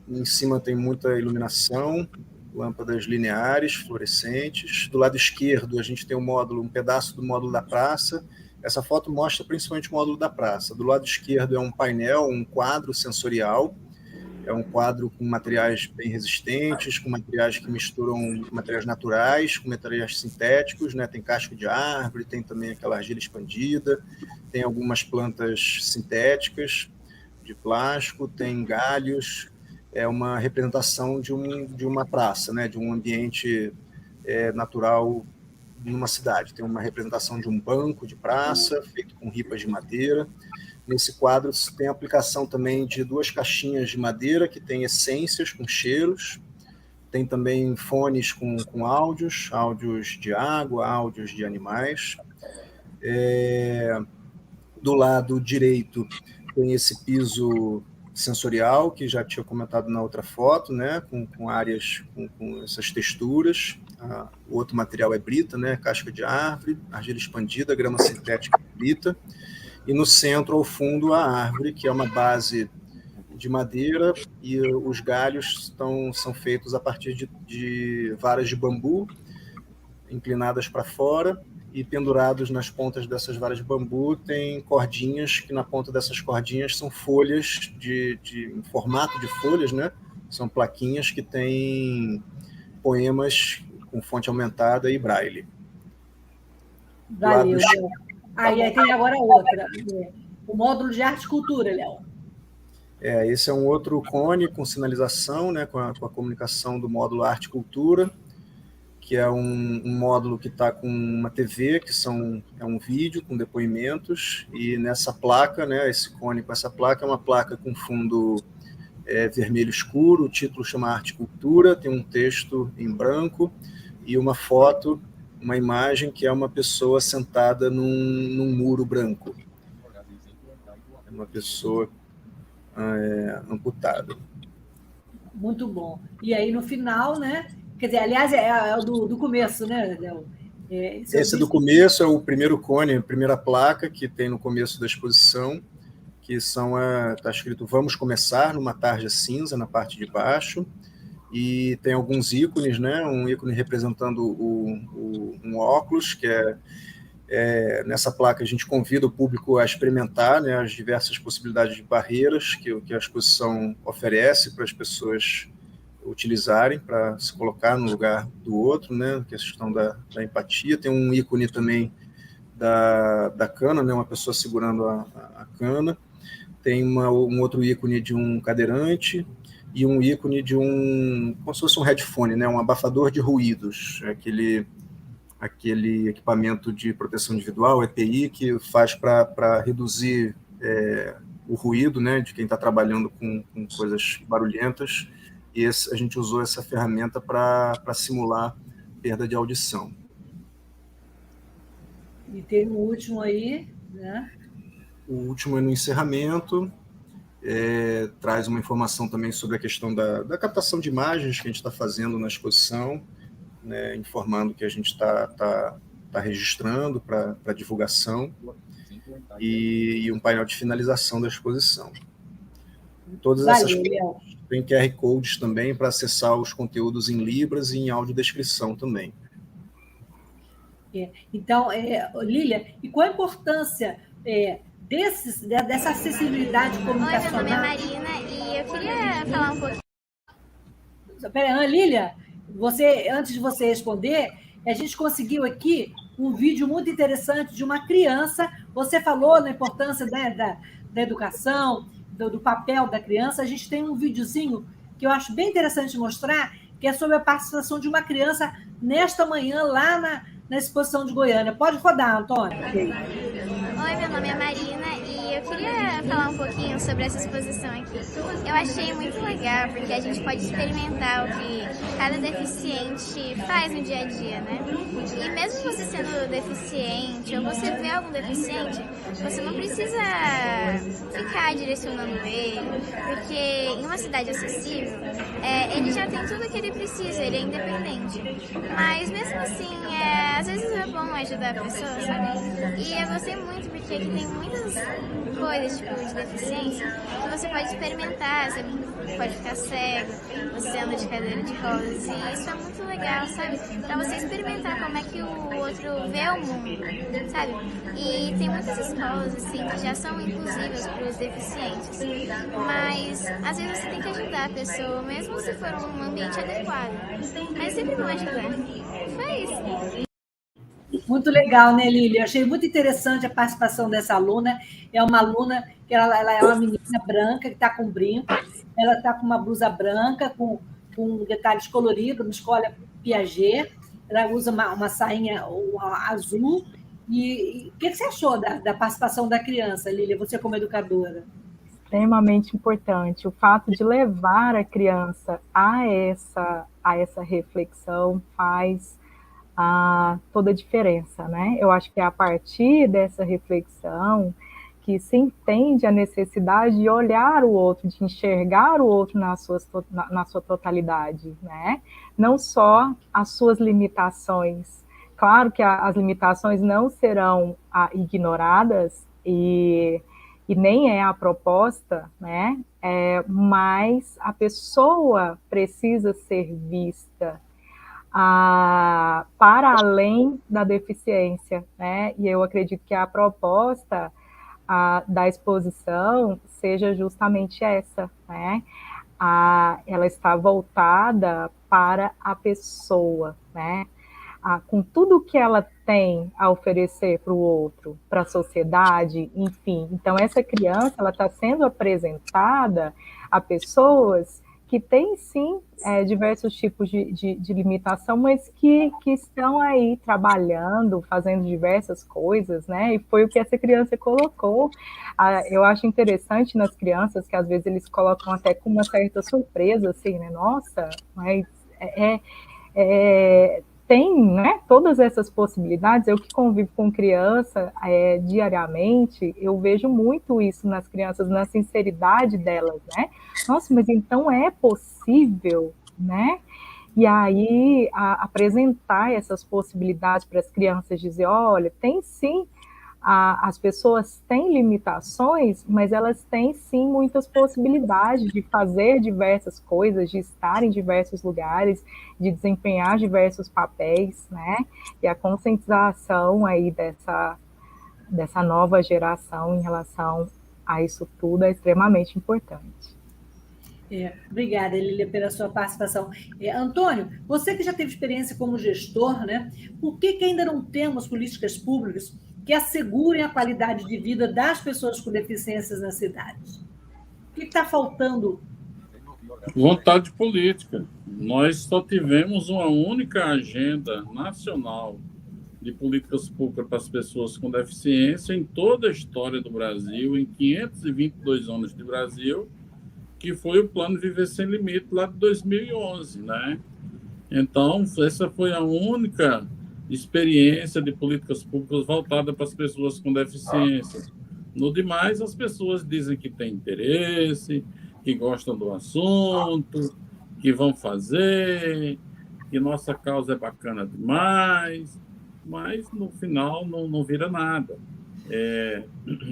Speaker 3: Em cima tem muita iluminação, lâmpadas lineares, fluorescentes. Do lado esquerdo, a gente tem um pedaço do módulo da praça. Essa foto mostra principalmente o módulo da praça. Do lado esquerdo é um painel, um quadro sensorial. É um quadro com materiais bem resistentes, com materiais que misturam materiais naturais com materiais sintéticos, né? Tem casco de árvore, tem também aquela argila expandida, tem algumas plantas sintéticas de plástico, tem galhos. É uma representação de uma praça, né? De um ambiente natural numa cidade. Tem uma representação de um banco de praça, feito com ripas de madeira. Nesse quadro tem a aplicação também de 2 caixinhas de madeira que tem essências com cheiros, tem também fones com áudios de água, áudios de animais. Do lado direito tem esse piso sensorial, que já tinha comentado na outra foto, né, com áreas com essas texturas. O outro material é brita, né, casca de árvore, argila expandida, grama sintética brita. E no centro, ao fundo, a árvore, que é uma base de madeira, e os galhos são feitos a partir de varas de bambu, inclinadas para fora, e pendurados nas pontas dessas varas de bambu tem cordinhas, que na ponta dessas cordinhas são folhas em formato de folhas, né? São plaquinhas que têm poemas com fonte aumentada e braille.
Speaker 1: Valeu, Léo. Aí tem agora outra, o módulo de arte e cultura, Léo.
Speaker 3: Esse é um outro cone com sinalização, né, com a comunicação do módulo arte e cultura, que é um módulo que está com uma TV, que é um vídeo com depoimentos, e nessa placa, né, esse cone com essa placa, é uma placa com fundo vermelho escuro, o título chama Arte e Cultura, tem um texto em branco e uma foto, uma imagem que é uma pessoa sentada num muro branco. É uma pessoa amputada.
Speaker 1: Muito bom. E aí, no final, né? Quer dizer, aliás, é o do começo, né, Léo?
Speaker 3: Esse do começo é o primeiro cone, a primeira placa que tem no começo da exposição, que está escrito "Vamos começar", numa tarja cinza na parte de baixo, e tem alguns ícones, né? Um ícone representando um óculos, que nessa placa a gente convida o público a experimentar, né, as diversas possibilidades de barreiras que a exposição oferece para as pessoas utilizarem para se colocar no lugar do outro, né, a questão da empatia. Tem um ícone também da cana, né, uma pessoa segurando a cana. Tem um outro ícone de um cadeirante e um ícone de como se fosse um headphone, né, um abafador de ruídos, aquele equipamento de proteção individual, EPI, que faz para reduzir o ruído, né, de quem está trabalhando com coisas barulhentas, e a gente usou essa ferramenta para simular perda de audição.
Speaker 1: E tem o último aí, né?
Speaker 3: O último é no encerramento, traz uma informação também sobre a questão da captação de imagens que a gente está fazendo na exposição, né, informando que a gente está registrando para divulgação, e um painel de finalização da exposição. Todas essas coisas tem QR Codes também para acessar os conteúdos em Libras e em audiodescrição também.
Speaker 1: Então, Lília, e qual a importância dessa acessibilidade comunicacional?
Speaker 7: Oi, meu nome é Marina e eu queria falar um pouquinho.
Speaker 1: Pera, Lília, antes de você responder, a gente conseguiu aqui um vídeo muito interessante de uma criança. Você falou na importância da educação, do papel da criança. A gente tem um videozinho que eu acho bem interessante mostrar, que é sobre a participação de uma criança nesta manhã lá na exposição de Goiânia. Pode rodar, Antônio.
Speaker 7: Oi, meu nome é Marina e eu queria falar um pouquinho sobre essa exposição aqui. Eu achei muito legal porque a gente pode experimentar o que cada deficiente faz no dia a dia, né? E mesmo você sendo deficiente ou você vê algum deficiente, você não precisa ficar direcionando ele, porque em uma cidade acessível, ele já tem tudo o que ele precisa, ele é independente. Mas mesmo assim, às vezes é bom ajudar a pessoa, sabe? E eu gostei muito porque aqui tem muitas coisas, tipo, de deficiência, que você pode experimentar, você pode ficar cego, você anda de cadeira de rodas, e isso é muito legal, sabe? Pra você experimentar como é que o outro vê o mundo, sabe? E tem muitas escolas, assim, que já são inclusivas para os deficientes, mas às vezes você tem que ajudar a pessoa, mesmo se for um ambiente adequado, mas sempre vão ajudar. Foi isso.
Speaker 1: Muito legal, né, Lília? Achei muito interessante a participação dessa aluna. É uma aluna que ela é uma menina branca que está com brinco. Ela está com uma blusa branca com detalhes coloridos, uma escola Piaget. Ela usa uma sainha azul E o que você achou da participação da criança, Lília, você como educadora?
Speaker 4: Extremamente importante. O fato de levar a criança a essa reflexão faz toda a diferença, né? Eu acho que é a partir dessa reflexão que se entende a necessidade de olhar o outro, de enxergar o outro na sua totalidade, né? Não só as suas limitações. Claro que as limitações não serão ignoradas e nem é a proposta, né? Mas a pessoa precisa ser vista para além da deficiência, né? E eu acredito que a proposta da exposição seja justamente essa, né? Ela está voltada para a pessoa, né? Com tudo que ela tem a oferecer para o outro, para a sociedade, enfim. Então, essa criança ela está sendo apresentada a pessoas que têm, sim, diversos tipos de limitação, mas que estão aí trabalhando, fazendo diversas coisas, né? E foi o que essa criança colocou. Eu acho interessante nas crianças que, às vezes, eles colocam até com uma certa surpresa, assim, né? Nossa, mas tem, né, todas essas possibilidades. Eu que convivo com criança diariamente, eu vejo muito isso nas crianças, na sinceridade delas, né? Nossa, mas então é possível, né? E aí apresentar essas possibilidades para as crianças, dizer, olha, tem sim, as pessoas têm limitações, mas elas têm sim muitas possibilidades de fazer diversas coisas, de estar em diversos lugares, de desempenhar diversos papéis, né? E a conscientização aí dessa nova geração em relação a isso tudo é extremamente importante.
Speaker 1: Obrigada, Lília, pela sua participação. Antônio, você que já teve experiência como gestor, né? Por que ainda não temos políticas públicas que assegurem a qualidade de vida das pessoas com deficiências nas cidades? O que está faltando?
Speaker 2: Vontade política. Nós só tivemos uma única agenda nacional de políticas públicas para as pessoas com deficiência em toda a história do Brasil, em 522 anos de Brasil, que foi o Plano Viver Sem Limite, lá de 2011, né? Então, essa foi a única experiência de políticas públicas voltada para as pessoas com deficiência. No demais, as pessoas dizem que têm interesse, que gostam do assunto, que vão fazer, que nossa causa é bacana demais, mas no final não vira nada.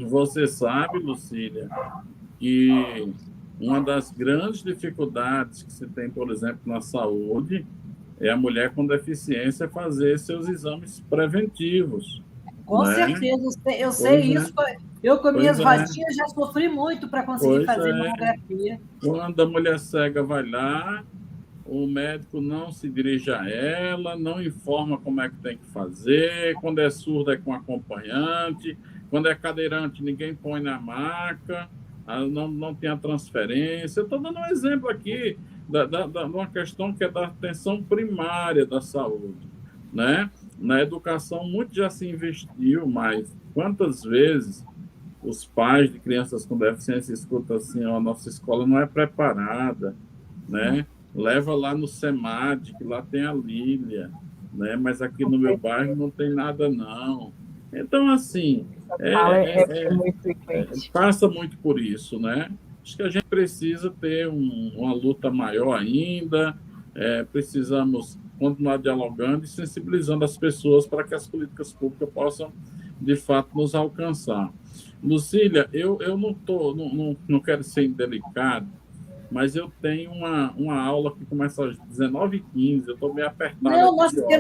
Speaker 2: Você sabe, Lucília, que uma das grandes dificuldades que se tem, por exemplo, na saúde, é a mulher com deficiência fazer seus exames preventivos.
Speaker 1: Com certeza, eu sei isso. Eu, com minhas rodinhas, já sofri muito para conseguir fazer mamografia.
Speaker 2: Quando a mulher cega vai lá, o médico não se dirige a ela, não informa como é que tem que fazer. Quando é surda, é com acompanhante. Quando é cadeirante, ninguém põe na maca. Não tem a transferência. Eu estou dando um exemplo aqui de uma questão que é da atenção primária da saúde, né? Na educação, muito já se investiu, mas quantas vezes os pais de crianças com deficiência escutam assim, a nossa escola não é preparada, né? Leva lá no SEMAD, que lá tem a Lília, né? Mas aqui no meu bairro não tem nada, não. Então, assim, passa muito por isso, né? Acho que a gente precisa ter uma luta maior ainda, precisamos continuar dialogando e sensibilizando as pessoas para que as políticas públicas possam, de fato, nos alcançar. Lucília, eu não quero ser indelicado, mas eu tenho uma aula que começa às 19h15, eu estou meio apertado.
Speaker 1: Não,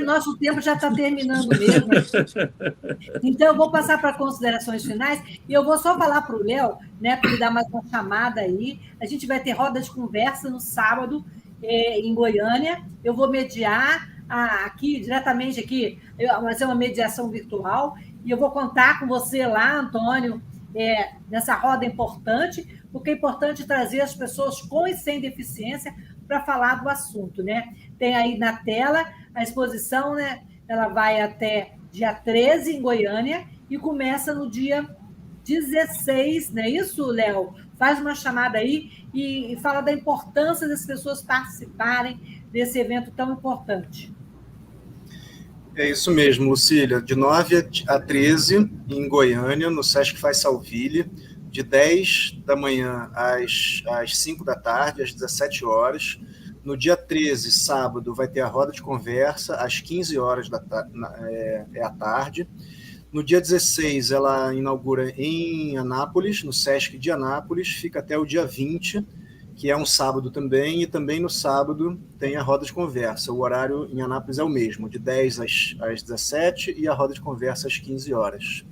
Speaker 1: nosso tempo já está terminando mesmo. Então, eu vou passar para considerações finais e eu vou só falar para o Léo, né, para ele dar mais uma chamada aí. A gente vai ter roda de conversa no sábado, em Goiânia. Eu vou mediar aqui, diretamente aqui, vai ser uma mediação virtual, e eu vou contar com você lá, Antônio, nessa roda importante, porque é importante trazer as pessoas com e sem deficiência para falar do assunto, né? Tem aí na tela a exposição, né? Ela vai até dia 13 em Goiânia, e começa no dia 16, não é isso, Léo? Faz uma chamada aí e fala da importância das pessoas participarem desse evento tão importante.
Speaker 3: É isso mesmo, Lucília. De 9 a 13, em Goiânia, no Sesc Faisalville, de 10 da manhã às 5 da tarde, às 17 horas. No dia 13, sábado, vai ter a roda de conversa, às 15 horas à tarde. No dia 16, ela inaugura em Anápolis, no Sesc de Anápolis, fica até o dia 20, que é um sábado também, e também no sábado tem a roda de conversa. O horário em Anápolis é o mesmo, de 10 às 17 e a roda de conversa às 15 horas.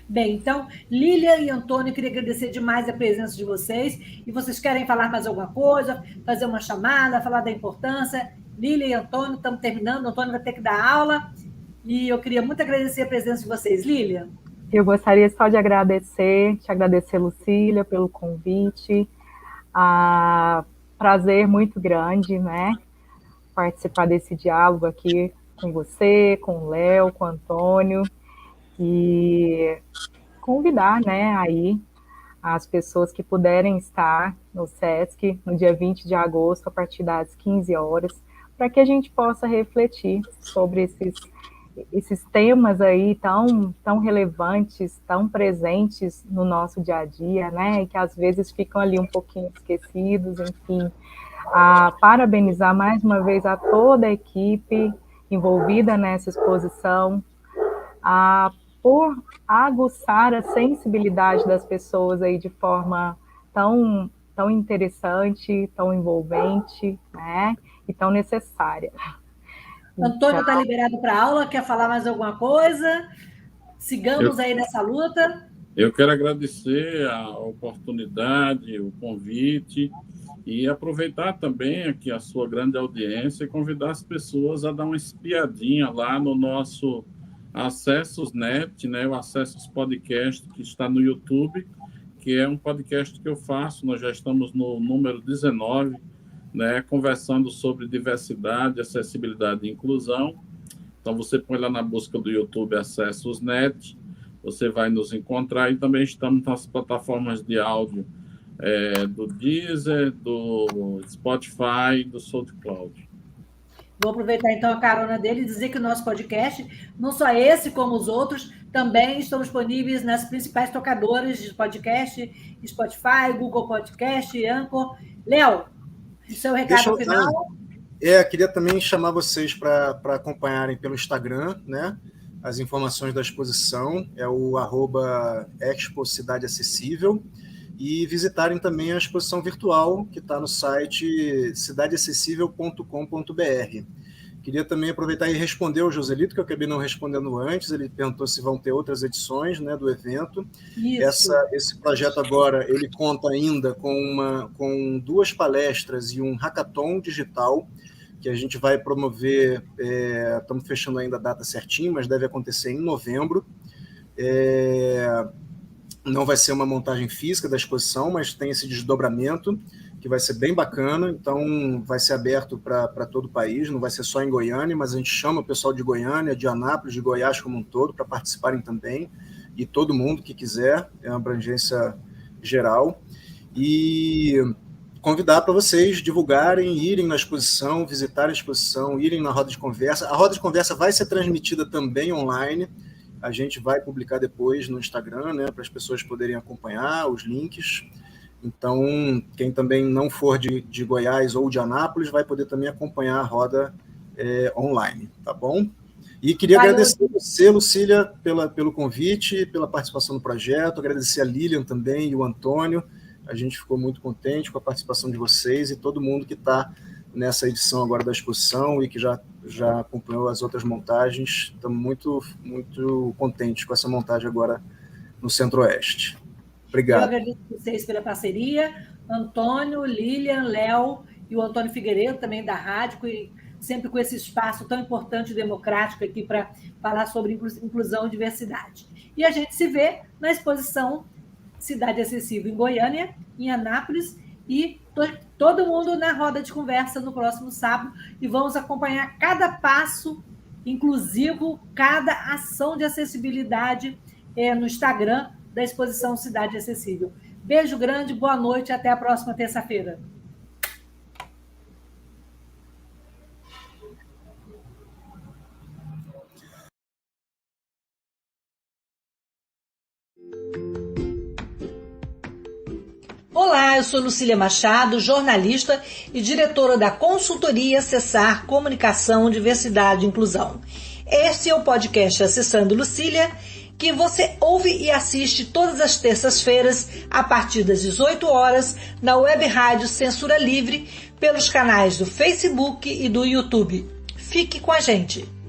Speaker 1: Bem, então, Lília e Antônio, eu queria agradecer demais a presença de vocês. E vocês querem falar mais alguma coisa, fazer uma chamada, falar da importância? Lília e Antônio, estamos terminando, o Antônio vai ter que dar aula. E eu queria muito agradecer a presença de vocês. Lília?
Speaker 4: Eu gostaria só de te agradecer, Lucília, pelo convite. Prazer muito grande, né? Participar desse diálogo aqui com você, com o Léo, com o Antônio. E convidar, né, aí as pessoas que puderem estar no Sesc no dia 20 de agosto, a partir das 15 horas, para que a gente possa refletir sobre esses temas aí tão relevantes, tão presentes no nosso dia a dia, né, e que às vezes ficam ali um pouquinho esquecidos, enfim. Parabenizar mais uma vez a toda a equipe envolvida nessa exposição, por aguçar a sensibilidade das pessoas aí de forma tão interessante, tão envolvente, né, e tão necessária.
Speaker 1: Antônio está liberado para a aula, quer falar mais alguma coisa? Sigamos aí nessa luta.
Speaker 2: Eu quero agradecer a oportunidade, o convite, e aproveitar também aqui a sua grande audiência e convidar as pessoas a dar uma espiadinha lá no nosso Acessos Net, né, o Acessos Podcast, que está no YouTube, que é um podcast que eu faço. Nós já estamos no número 19, né, conversando sobre diversidade, acessibilidade e inclusão. Então, você põe lá na busca do YouTube Acessos Net, você vai nos encontrar, e também estamos nas plataformas de áudio do Deezer, do Spotify e do SoundCloud.
Speaker 1: Vou aproveitar, então, a carona dele e dizer que o nosso podcast, não só esse, como os outros, também estão disponíveis nas principais tocadoras de podcast, Spotify, Google Podcast, Anchor. Léo, o seu recado final?
Speaker 3: Queria também chamar vocês para acompanharem pelo Instagram, né, as informações da exposição, é o @Expo Cidade Acessível, e visitarem também a exposição virtual, que está no site cidadeacessível.com.br. Queria também aproveitar e responder ao Joselito, que eu acabei não respondendo antes. Ele perguntou se vão ter outras edições, né, do evento. Esse projeto agora ele conta ainda com 2 palestras e um hackathon digital, que a gente vai promover, estamos fechando ainda a data certinho, mas deve acontecer em novembro. Não vai ser uma montagem física da exposição, mas tem esse desdobramento, que vai ser bem bacana. Então, vai ser aberto para todo o país, não vai ser só em Goiânia, mas a gente chama o pessoal de Goiânia, de Anápolis, de Goiás como um todo, para participarem também, e todo mundo que quiser, é uma abrangência geral. E convidar para vocês divulgarem, irem na exposição, visitarem a exposição, irem na roda de conversa. A roda de conversa vai ser transmitida também online. A gente vai publicar depois no Instagram, né, para as pessoas poderem acompanhar os links. Então, quem também não for de Goiás ou de Anápolis vai poder também acompanhar a roda online, tá bom? E queria agradecer a você, Lucília, pelo convite, pela participação no projeto, agradecer a Lilian também e o Antônio. A gente ficou muito contente com a participação de vocês e todo mundo que está nessa edição agora da exposição e que já acompanhou as outras montagens. Estamos muito, muito contentes com essa montagem agora no Centro-Oeste. Obrigado.
Speaker 1: Eu agradeço a vocês pela parceria, Antônio, Lilian, Léo e o Antônio Figueiredo, também da rádio, e sempre com esse espaço tão importante e democrático aqui para falar sobre inclusão e diversidade. E a gente se vê na exposição Cidade Acessível em Goiânia, em Anápolis, e todo mundo na roda de conversa no próximo sábado, e vamos acompanhar cada passo inclusivo cada ação de acessibilidade no Instagram da Exposição Cidade Acessível. Beijo grande, boa noite, até a próxima terça-feira. Olá, eu sou Lucília Machado, jornalista e diretora da consultoria Acessar Comunicação, Diversidade e Inclusão. Este é o podcast Acessando Lucília, que você ouve e assiste todas as terças-feiras, a partir das 18 horas, na Web Rádio Censura Livre, pelos canais do Facebook e do YouTube. Fique com a gente!